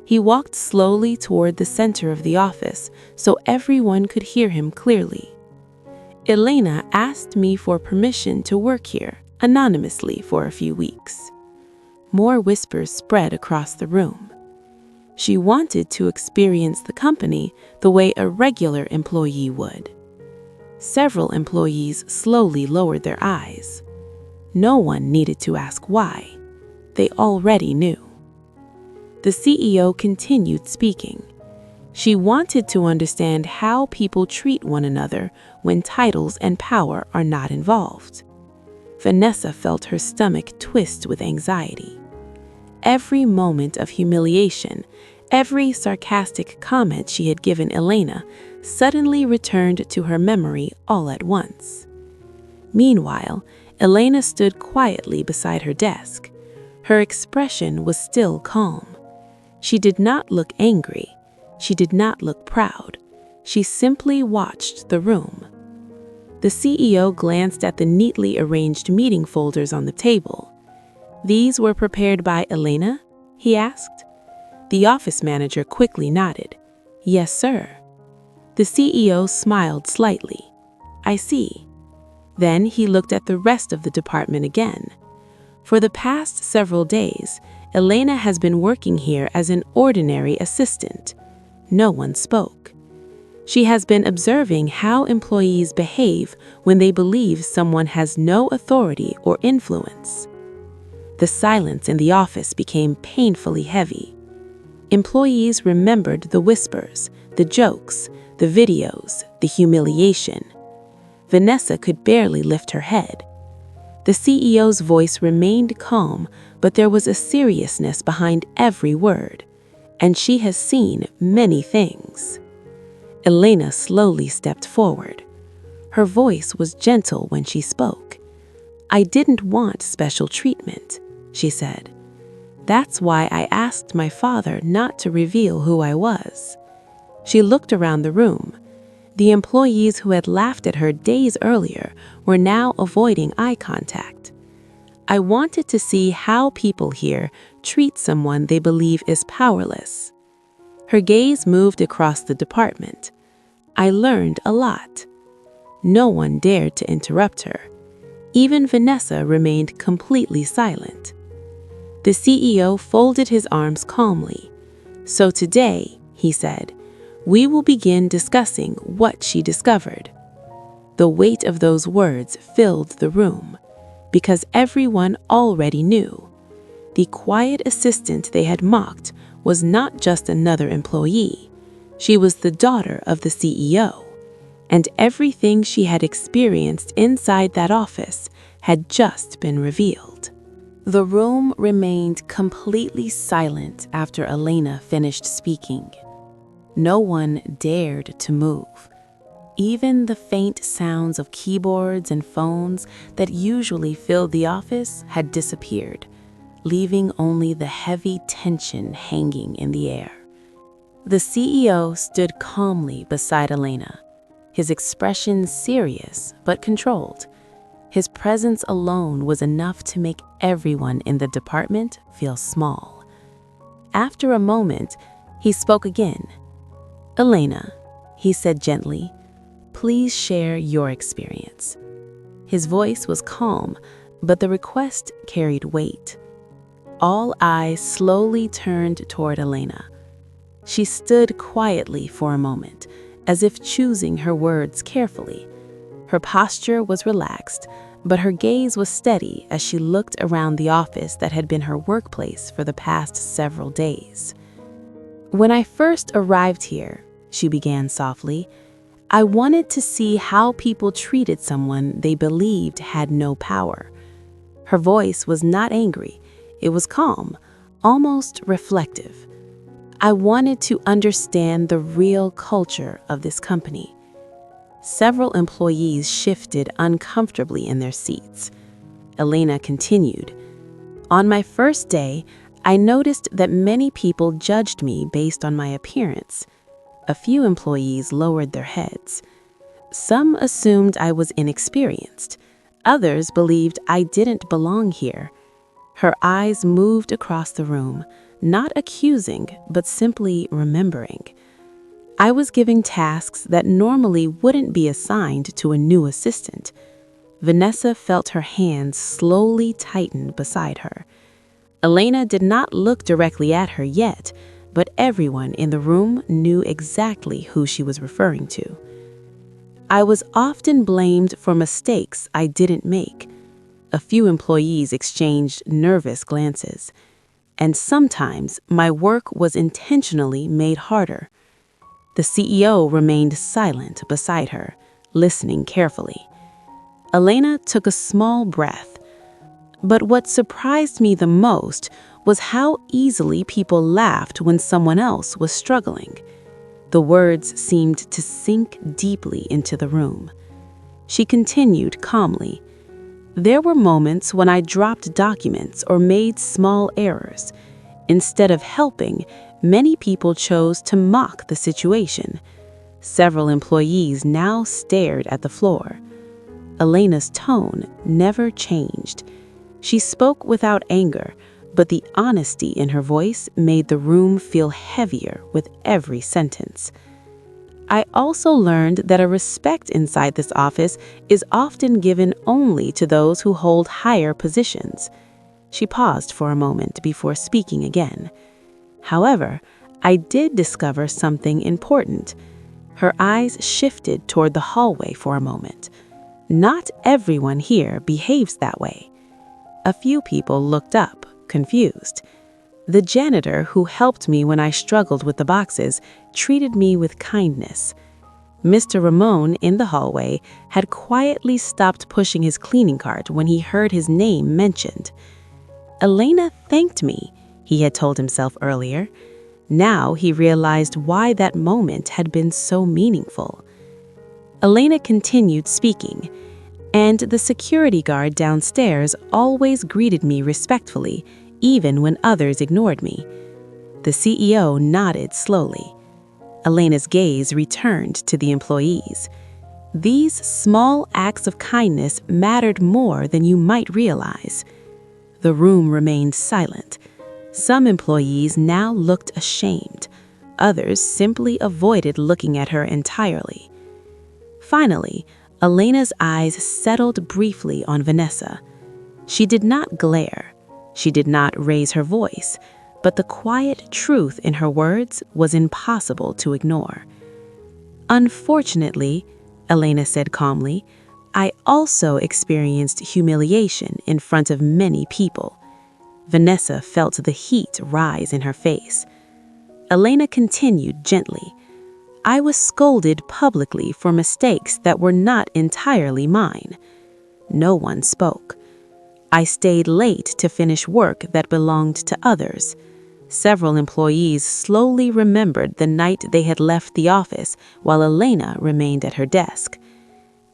S1: He walked slowly toward the center of the office so everyone could hear him clearly. "Elena asked me for permission to work here, anonymously for a few weeks. more whispers spread across the room. She wanted to experience the company the way a regular employee would. Several employees slowly lowered their eyes. No one needed to ask why. They already knew. The CEO continued speaking. She wanted to understand how people treat one another when titles and power are not involved. Vanessa felt her stomach twist with anxiety. Every moment of humiliation, every sarcastic comment she had given Elena suddenly returned to her memory all at once. Meanwhile, Elena stood quietly beside her desk. Her expression was still calm. She did not look angry. She did not look proud. She simply watched the room. The CEO glanced at the neatly arranged meeting folders on the table. "These were prepared by Elena?" he asked. The office manager quickly nodded. "Yes, sir." The CEO smiled slightly. "I see." Then he looked at the rest of the department again. For the past several days, Elena has been working here as an ordinary assistant. No one spoke. She has been observing how employees behave when they believe someone has no authority or influence. The silence in the office became painfully heavy. Employees remembered the whispers, the jokes, the videos, the humiliation. Vanessa could barely lift her head. The CEO's voice remained calm, but there was a seriousness behind every word. And she has seen many things. Elena slowly stepped forward. Her voice was gentle when she spoke. "I didn't want special treatment," she said. "That's why I asked my father not to reveal who I was." She looked around the room. The employees who had laughed at her days earlier were now avoiding eye contact. "I wanted to see how people here treat someone they believe is powerless." Her gaze moved across the department. "I learned a lot." No one dared to interrupt her. Even Vanessa remained completely silent. The CEO folded his arms calmly. "So today," he said, "we will begin discussing what she discovered." The weight of those words filled the room, because everyone already knew. The quiet assistant they had mocked was not just another employee. She was the daughter of the CEO, and everything she had experienced inside that office had just been revealed. The room remained completely silent after Elena finished speaking. No one dared to move. Even the faint sounds of keyboards and phones that usually filled the office had disappeared, leaving only the heavy tension hanging in the air. The CEO stood calmly beside Elena, his expression serious but controlled. His presence alone was enough to make everyone in the department feel small. After a moment, he spoke again. "Elena," he said gently, "please share your experience." His voice was calm, but the request carried weight. All eyes slowly turned toward Elena. She stood quietly for a moment, as if choosing her words carefully. Her posture was relaxed, but her gaze was steady as she looked around the office that had been her workplace for the past several days. "When I first arrived here," she began softly, "I wanted to see how people treated someone they believed had no power." Her voice was not angry. It was calm, almost reflective. "I wanted to understand the real culture of this company." Several employees shifted uncomfortably in their seats. Elena continued, "On my first day, I noticed that many people judged me based on my appearance. A few employees lowered their heads. Some assumed I was inexperienced. Others believed I didn't belong here." Her eyes moved across the room, not accusing, but simply remembering. "I was giving tasks that normally wouldn't be assigned to a new assistant." Vanessa felt her hands slowly tighten beside her. Elena did not look directly at her yet, but everyone in the room knew exactly who she was referring to. I was often blamed for mistakes I didn't make. A few employees exchanged nervous glances, and sometimes my work was intentionally made harder. The CEO remained silent beside her, listening carefully. Elena took a small breath. But what surprised me the most was how easily people laughed when someone else was struggling. The words seemed to sink deeply into the room. She continued calmly. There were moments when I dropped documents or made small errors. Instead of helping, many people chose to mock the situation. Several employees now stared at the floor. Elena's tone never changed. She spoke without anger, but the honesty in her voice made the room feel heavier with every sentence. I also learned that a respect inside this office is often given only to those who hold higher positions. She paused for a moment before speaking again. However, I did discover something important. Her eyes shifted toward the hallway for a moment. Not everyone here behaves that way. A few people looked up, confused. The janitor who helped me when I struggled with the boxes treated me with kindness. Mr. Ramon in the hallway had quietly stopped pushing his cleaning cart when he heard his name mentioned. Elena thanked me, he had told himself earlier. Now he realized why that moment had been so meaningful. Elena continued speaking, and the security guard downstairs always greeted me respectfully, even when others ignored me. The CEO nodded slowly. Elena's gaze returned to the employees. These small acts of kindness mattered more than you might realize. The room remained silent. Some employees now looked ashamed. Others simply avoided looking at her entirely. Finally, Elena's eyes settled briefly on Vanessa. She did not glare. She did not raise her voice, but the quiet truth in her words was impossible to ignore. Unfortunately, Elena said calmly, I also experienced humiliation in front of many people. Vanessa felt the heat rise in her face. Elena continued gently. I was scolded publicly for mistakes that were not entirely mine. No one spoke. I stayed late to finish work that belonged to others. Several employees slowly remembered the night they had left the office while Elena remained at her desk.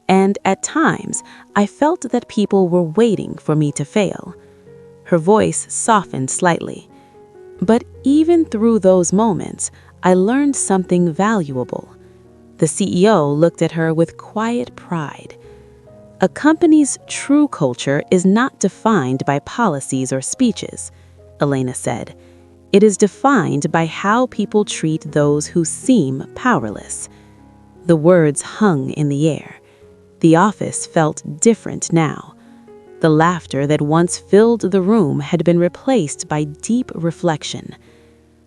S1: And at times, I felt that people were waiting for me to fail. Her voice softened slightly. But even through those moments, I learned something valuable. The CEO looked at her with quiet pride. A company's true culture is not defined by policies or speeches, Elena said. It is defined by how people treat those who seem powerless. The words hung in the air. The office felt different now. The laughter that once filled the room had been replaced by deep reflection.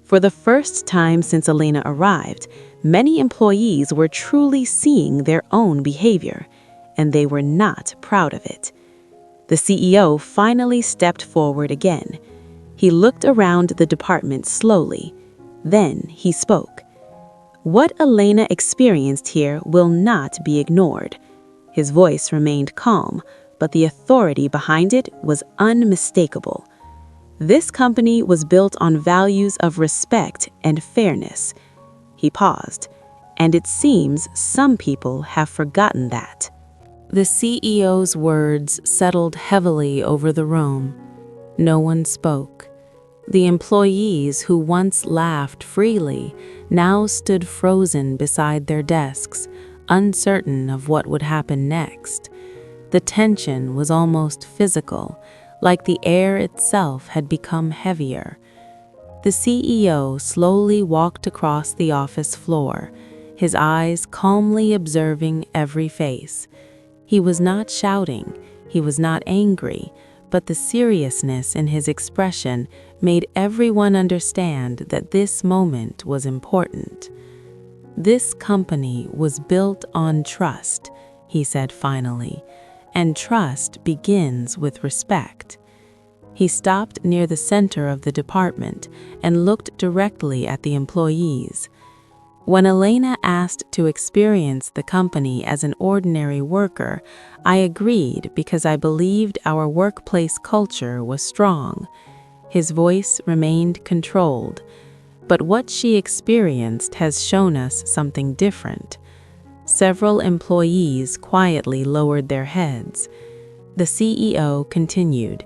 S1: For the first time since Elena arrived, many employees were truly seeing their own behavior, and they were not proud of it. The CEO finally stepped forward again. He looked around the department slowly. Then he spoke. What Elena experienced here will not be ignored. His voice remained calm, but the authority behind it was unmistakable. This company was built on values of respect and fairness. He paused, and it seems some people have forgotten that. The CEO's words settled heavily over the room. No one spoke. The employees who once laughed freely now stood frozen beside their desks, uncertain of what would happen next. The tension was almost physical, like the air itself had become heavier. The CEO slowly walked across the office floor, his eyes calmly observing every face. He was not shouting, he was not angry, but the seriousness in his expression made everyone understand that this moment was important. "This company was built on trust," he said finally, "and trust begins with respect." He stopped near the center of the department and looked directly at the employees. "When Elena asked to experience the company as an ordinary worker, I agreed because I believed our workplace culture was strong." His voice remained controlled. "But what she experienced has shown us something different." Several employees quietly lowered their heads. The CEO continued,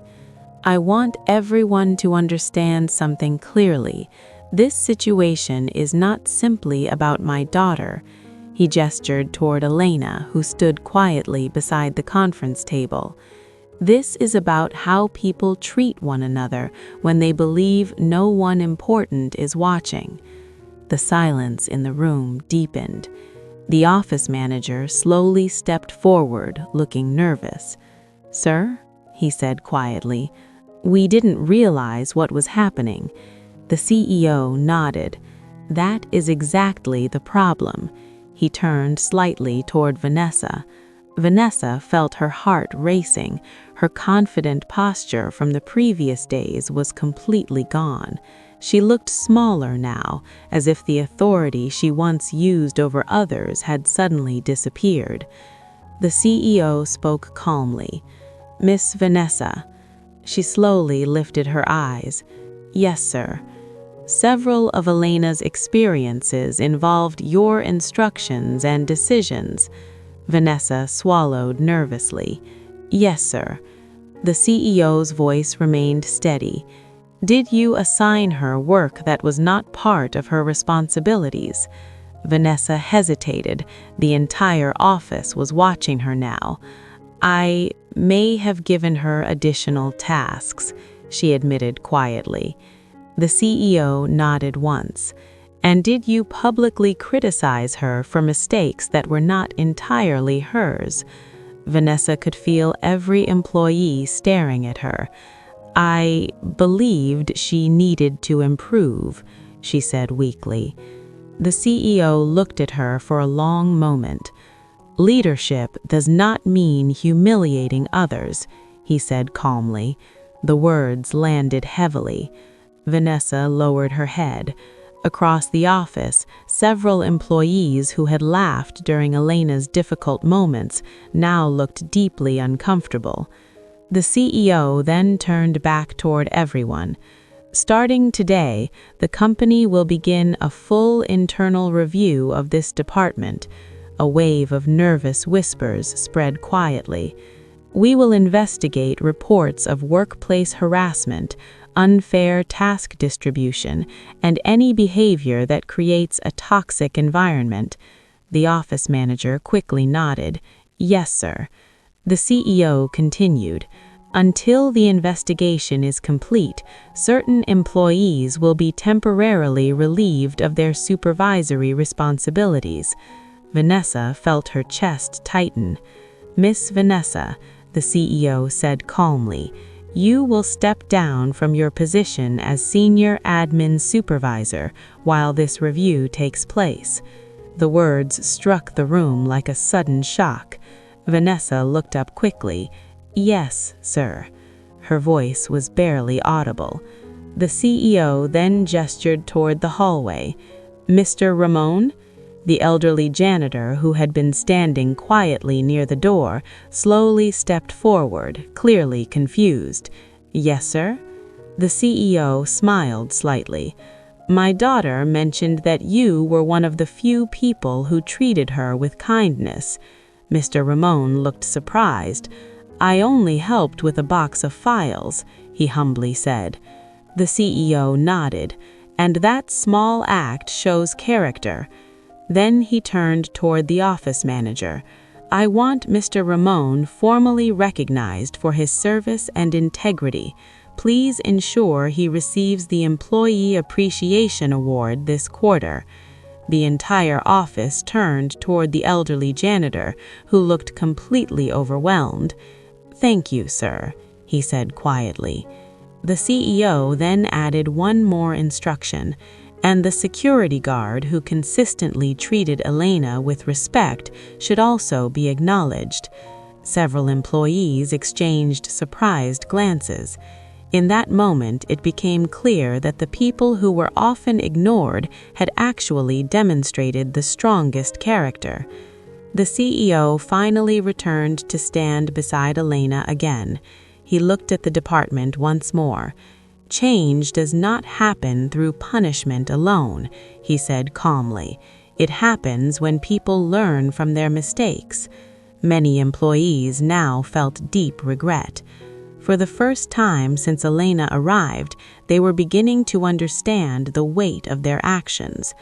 S1: "I want everyone to understand something clearly. This situation is not simply about my daughter." He gestured toward Elena, who stood quietly beside the conference table. "This is about how people treat one another when they believe no one important is watching." The silence in the room deepened. The office manager slowly stepped forward, looking nervous. "Sir," he said quietly, "we didn't realize what was happening." The CEO nodded. "That is exactly the problem." He turned slightly toward Vanessa. Vanessa felt her heart racing. Her confident posture from the previous days was completely gone. She looked smaller now, as if the authority she once used over others had suddenly disappeared. The CEO spoke calmly. "Miss Vanessa." She slowly lifted her eyes. "Yes, sir." "Several of Elena's experiences involved your instructions and decisions." Vanessa swallowed nervously. "Yes, sir." The CEO's voice remained steady. "Did you assign her work that was not part of her responsibilities?" Vanessa hesitated. The entire office was watching her now. "I may have given her additional tasks," she admitted quietly. The CEO nodded once. "And did you publicly criticize her for mistakes that were not entirely hers?" Vanessa could feel every employee staring at her. "I believed she needed to improve," she said weakly. The CEO looked at her for a long moment. "Leadership does not mean humiliating others," he said calmly. The words landed heavily. Vanessa lowered her head. Across the office, several employees who had laughed during Elena's difficult moments now looked deeply uncomfortable. The CEO then turned back toward everyone. "Starting today, the company will begin a full internal review of this department." A wave of nervous whispers spread quietly. "We will investigate reports of workplace harassment, unfair task distribution, and any behavior that creates a toxic environment." The office manager quickly nodded. "Yes, sir." The CEO continued, "Until the investigation is complete, certain employees will be temporarily relieved of their supervisory responsibilities." Vanessa felt her chest tighten. "Miss Vanessa," the CEO said calmly, "you will step down from your position as senior admin supervisor while this review takes place." The words struck the room like a sudden shock. Vanessa looked up quickly. "Yes, sir." Her voice was barely audible. The CEO then gestured toward the hallway. "Mr. Ramon?" The elderly janitor, who had been standing quietly near the door, slowly stepped forward, clearly confused. "Yes, sir?" The CEO smiled slightly. "My daughter mentioned that you were one of the few people who treated her with kindness." Mr. Ramon looked surprised. "I only helped with a box of files," he humbly said. The CEO nodded. "And that small act shows character." Then he turned toward the office manager. "I want Mr. Ramon formally recognized for his service and integrity. Please ensure he receives the Employee Appreciation Award this quarter." The entire office turned toward the elderly janitor, who looked completely overwhelmed. "Thank you, sir," he said quietly. The CEO then added one more instruction, and the security guard who consistently treated Elena with respect should also be acknowledged. Several employees exchanged surprised glances. In that moment, it became clear that the people who were often ignored had actually demonstrated the strongest character. The CEO finally returned to stand beside Elena again. He looked at the department once more. "Change does not happen through punishment alone," he said calmly. "It happens when people learn from their mistakes." Many employees now felt deep regret. For the first time since Elena arrived, they were beginning to understand the weight of their actions.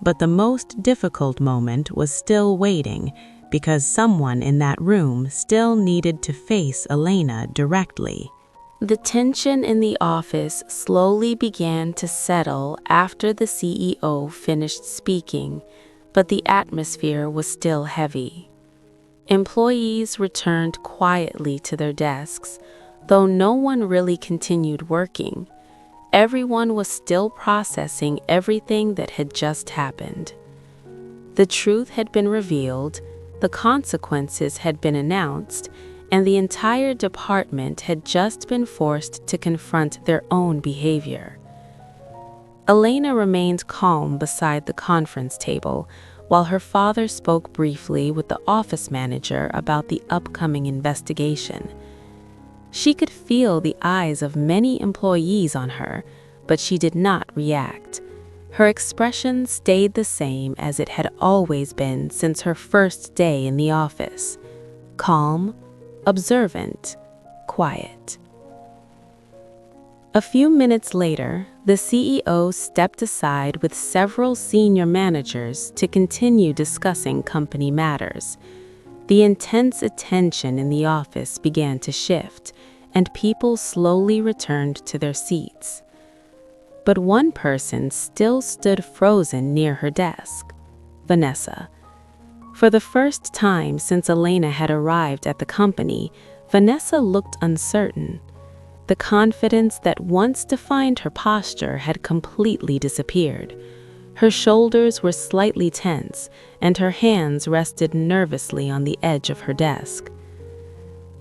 S1: But the most difficult moment was still waiting, because someone in that room still needed to face Elena directly. The tension in the office slowly began to settle after the CEO finished speaking, but the atmosphere was still heavy. Employees returned quietly to their desks, though no one really continued working. Everyone was still processing everything that had just happened. The truth had been revealed, the consequences had been announced, and the entire department had just been forced to confront their own behavior. Elena remained calm beside the conference table, while her father spoke briefly with the office manager about the upcoming investigation. She could feel the eyes of many employees on her, but she did not react. Her expression stayed the same as it had always been since her first day in the office: calm, observant, quiet. A few minutes later, the CEO stepped aside with several senior managers to continue discussing company matters. The intense attention in the office began to shift, and people slowly returned to their seats. But one person still stood frozen near her desk: Vanessa. For the first time since Elena had arrived at the company, Vanessa looked uncertain. The confidence that once defined her posture had completely disappeared. Her shoulders were slightly tense, and her hands rested nervously on the edge of her desk.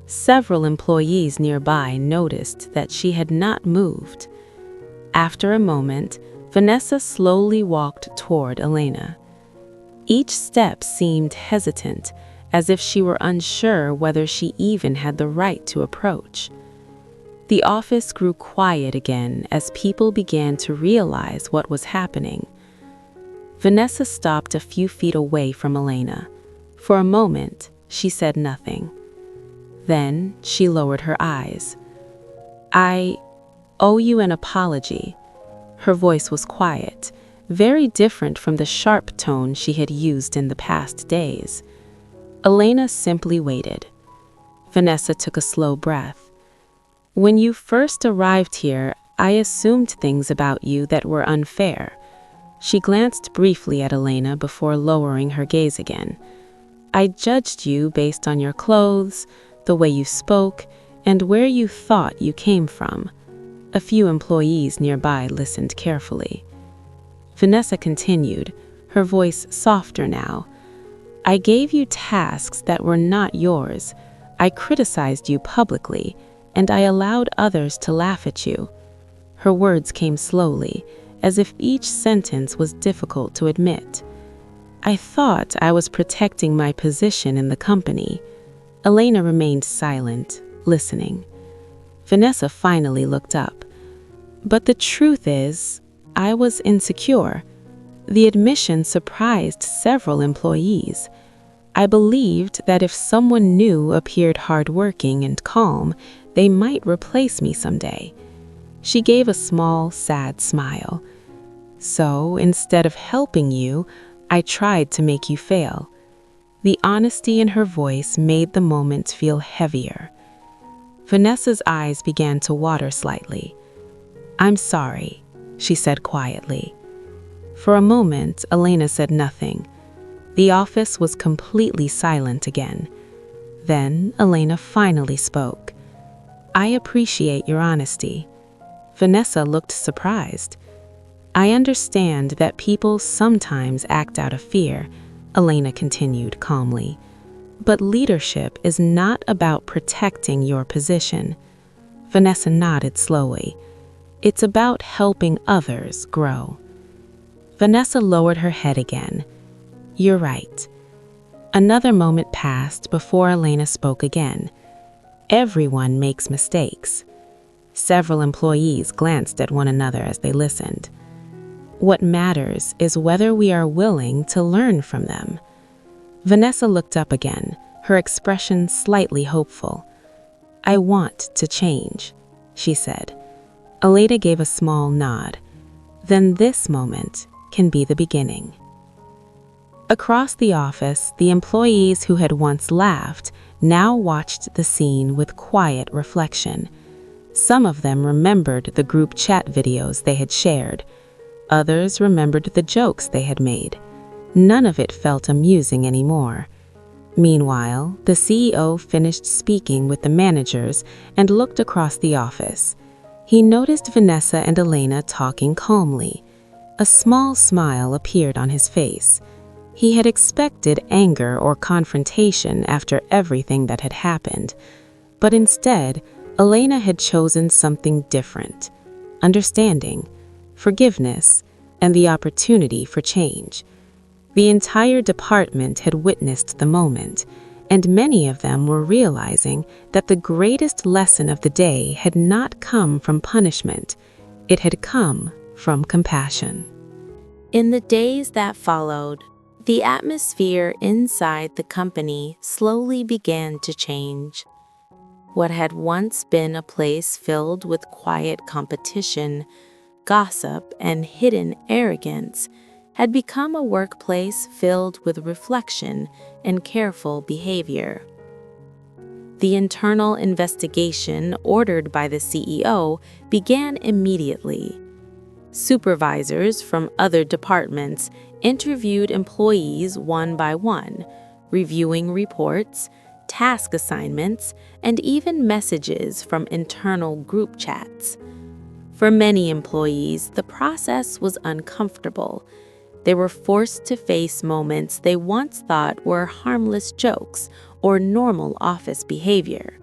S1: Several employees nearby noticed that she had not moved. After a moment, Vanessa slowly walked toward Elena. Each step seemed hesitant, as if she were unsure whether she even had the right to approach. The office grew quiet again as people began to realize what was happening. Vanessa stopped a few feet away from Elena. For a moment, she said nothing. Then she lowered her eyes. "I owe you an apology." Her voice was quiet, very different from the sharp tone she had used in the past days. Elena simply waited. Vanessa took a slow breath. "When you first arrived here, I assumed things about you that were unfair." She glanced briefly at Elena before lowering her gaze again. "I judged you based on your clothes, the way you spoke, and where you thought you came from." A few employees nearby listened carefully. Vanessa continued, her voice softer now. "I gave you tasks that were not yours. I criticized you publicly, and I allowed others to laugh at you." Her words came slowly, as if each sentence was difficult to admit. "I thought I was protecting my position in the company." Elena remained silent, listening. Vanessa finally looked up. "But the truth is, I was insecure." The admission surprised several employees. "I believed that if someone new appeared hardworking and calm, they might replace me someday." She gave a small, sad smile. "So, instead of helping you, I tried to make you fail." The honesty in her voice made the moment feel heavier. Vanessa's eyes began to water slightly. "I'm sorry," she said quietly. For a moment, Elena said nothing. The office was completely silent again. Then Elena finally spoke. I appreciate your honesty. Vanessa looked surprised. I understand that people sometimes act out of fear, Elena continued calmly. But leadership is not about protecting your position. Vanessa nodded slowly. It's about helping others grow. Vanessa lowered her head again. You're right. Another moment passed before Elena spoke again. Everyone makes mistakes. Several employees glanced at one another as they listened. What matters is whether we are willing to learn from them. Vanessa looked up again, her expression slightly hopeful. I want to change, she said. Elena gave a small nod. Then this moment can be the beginning. Across the office, the employees who had once laughed now watched the scene with quiet reflection. Some of them remembered the group chat videos they had shared. Others remembered the jokes they had made. None of it felt amusing anymore. Meanwhile, the CEO finished speaking with the managers and looked across the office. He noticed Vanessa and Elena talking calmly. A small smile appeared on his face. He had expected anger or confrontation after everything that had happened, but instead, Elena had chosen something different: understanding, forgiveness, and the opportunity for change. The entire department had witnessed the moment, and many of them were realizing that the greatest lesson of the day had not come from punishment. It had come from compassion. In the days that followed, the atmosphere inside the company slowly began to change. What had once been a place filled with quiet competition, gossip, and hidden arrogance had become a workplace filled with reflection and careful behavior. The internal investigation ordered by the CEO began immediately. Supervisors from other departments interviewed employees one by one, reviewing reports, task assignments, and even messages from internal group chats. For many employees, the process was uncomfortable. They were forced to face moments they once thought were harmless jokes or normal office behavior.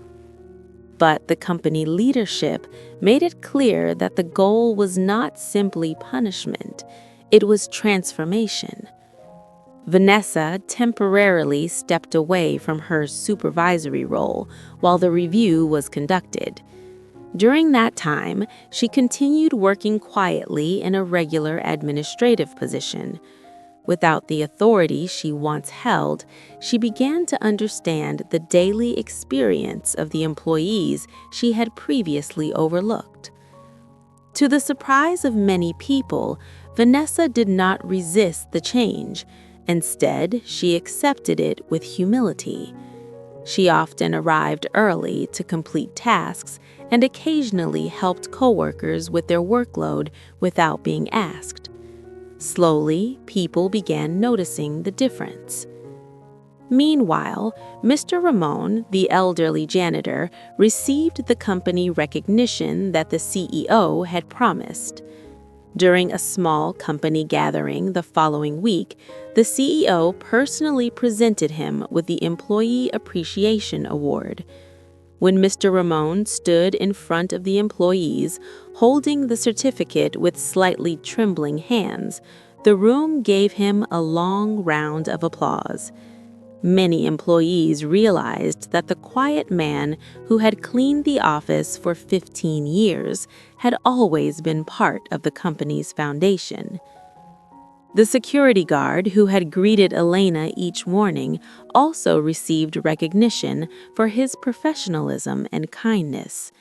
S1: But the company leadership made it clear that the goal was not simply punishment, it was transformation. Vanessa temporarily stepped away from her supervisory role while the review was conducted. During that time, she continued working quietly in a regular administrative position. Without the authority she once held, she began to understand the daily experience of the employees she had previously overlooked. To the surprise of many people, Vanessa did not resist the change. Instead, she accepted it with humility. She often arrived early to complete tasks and occasionally helped coworkers with their workload without being asked. Slowly, people began noticing the difference. Meanwhile, Mr. Ramon, the elderly janitor, received the company recognition that the CEO had promised. During a small company gathering the following week, the CEO personally presented him with the Employee Appreciation Award. When Mr. Ramon stood in front of the employees, holding the certificate with slightly trembling hands, the room gave him a long round of applause. Many employees realized that the quiet man who had cleaned the office for 15 years had always been part of the company's foundation. The security guard who had greeted Elena each morning also received recognition for his professionalism and kindness.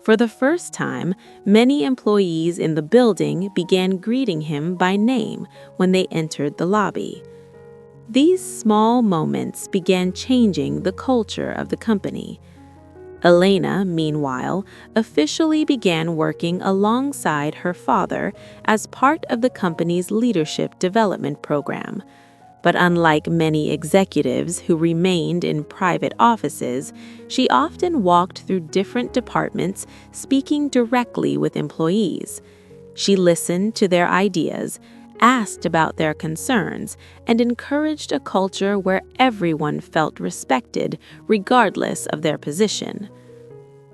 S1: For the first time, many employees in the building began greeting him by name when they entered the lobby. These small moments began changing the culture of the company. Elena, meanwhile, officially began working alongside her father as part of the company's leadership development program. But unlike many executives who remained in private offices, she often walked through different departments, speaking directly with employees. She listened to their ideas, asked about their concerns, and encouraged a culture where everyone felt respected, regardless of their position.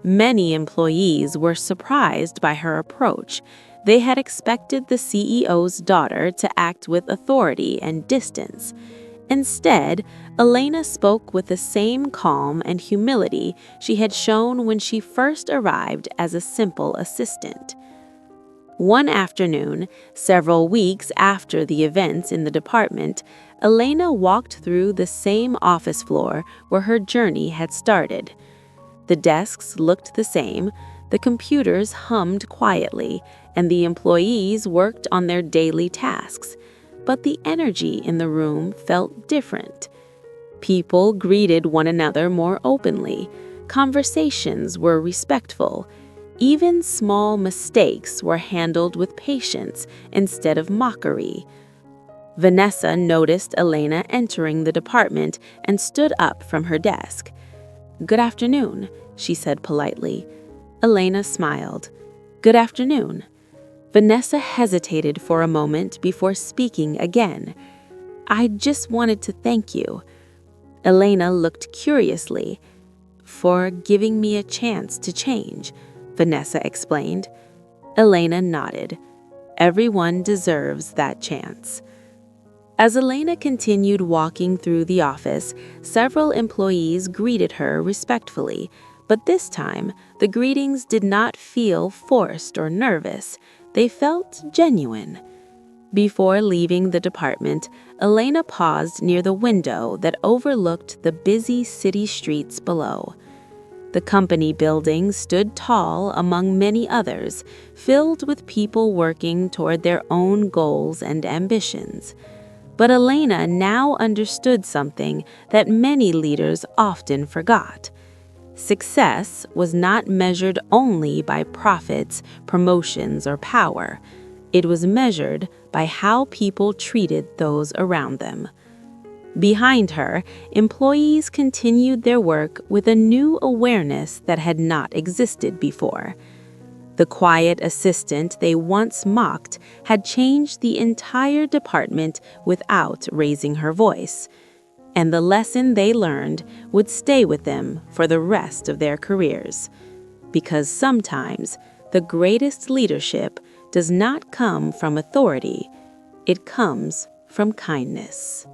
S1: Many employees were surprised by her approach. They had expected the CEO's daughter to act with authority and distance. Instead, Elena spoke with the same calm and humility she had shown when she first arrived as a simple assistant. One afternoon, several weeks after the events in the department, Elena walked through the same office floor where her journey had started. The desks looked the same, the computers hummed quietly, and the employees worked on their daily tasks. But the energy in the room felt different. People greeted one another more openly. Conversations were respectful. Even small mistakes were handled with patience instead of mockery. Vanessa noticed Elena entering the department and stood up from her desk. "Good afternoon," she said politely. Elena smiled. "Good afternoon." Vanessa hesitated for a moment before speaking again. "I just wanted to thank you." Elena looked curiously. "For giving me a chance to change," Vanessa explained. Elena nodded. Everyone deserves that chance. As Elena continued walking through the office, several employees greeted her respectfully, but this time, the greetings did not feel forced or nervous. They felt genuine. Before leaving the department, Elena paused near the window that overlooked the busy city streets below. The company building stood tall among many others, filled with people working toward their own goals and ambitions. But Elena now understood something that many leaders often forgot. Success was not measured only by profits, promotions, or power. It was measured by how people treated those around them. Behind her, employees continued their work with a new awareness that had not existed before. The quiet assistant they once mocked had changed the entire department without raising her voice. And the lesson they learned would stay with them for the rest of their careers. Because sometimes the greatest leadership does not come from authority, it comes from kindness.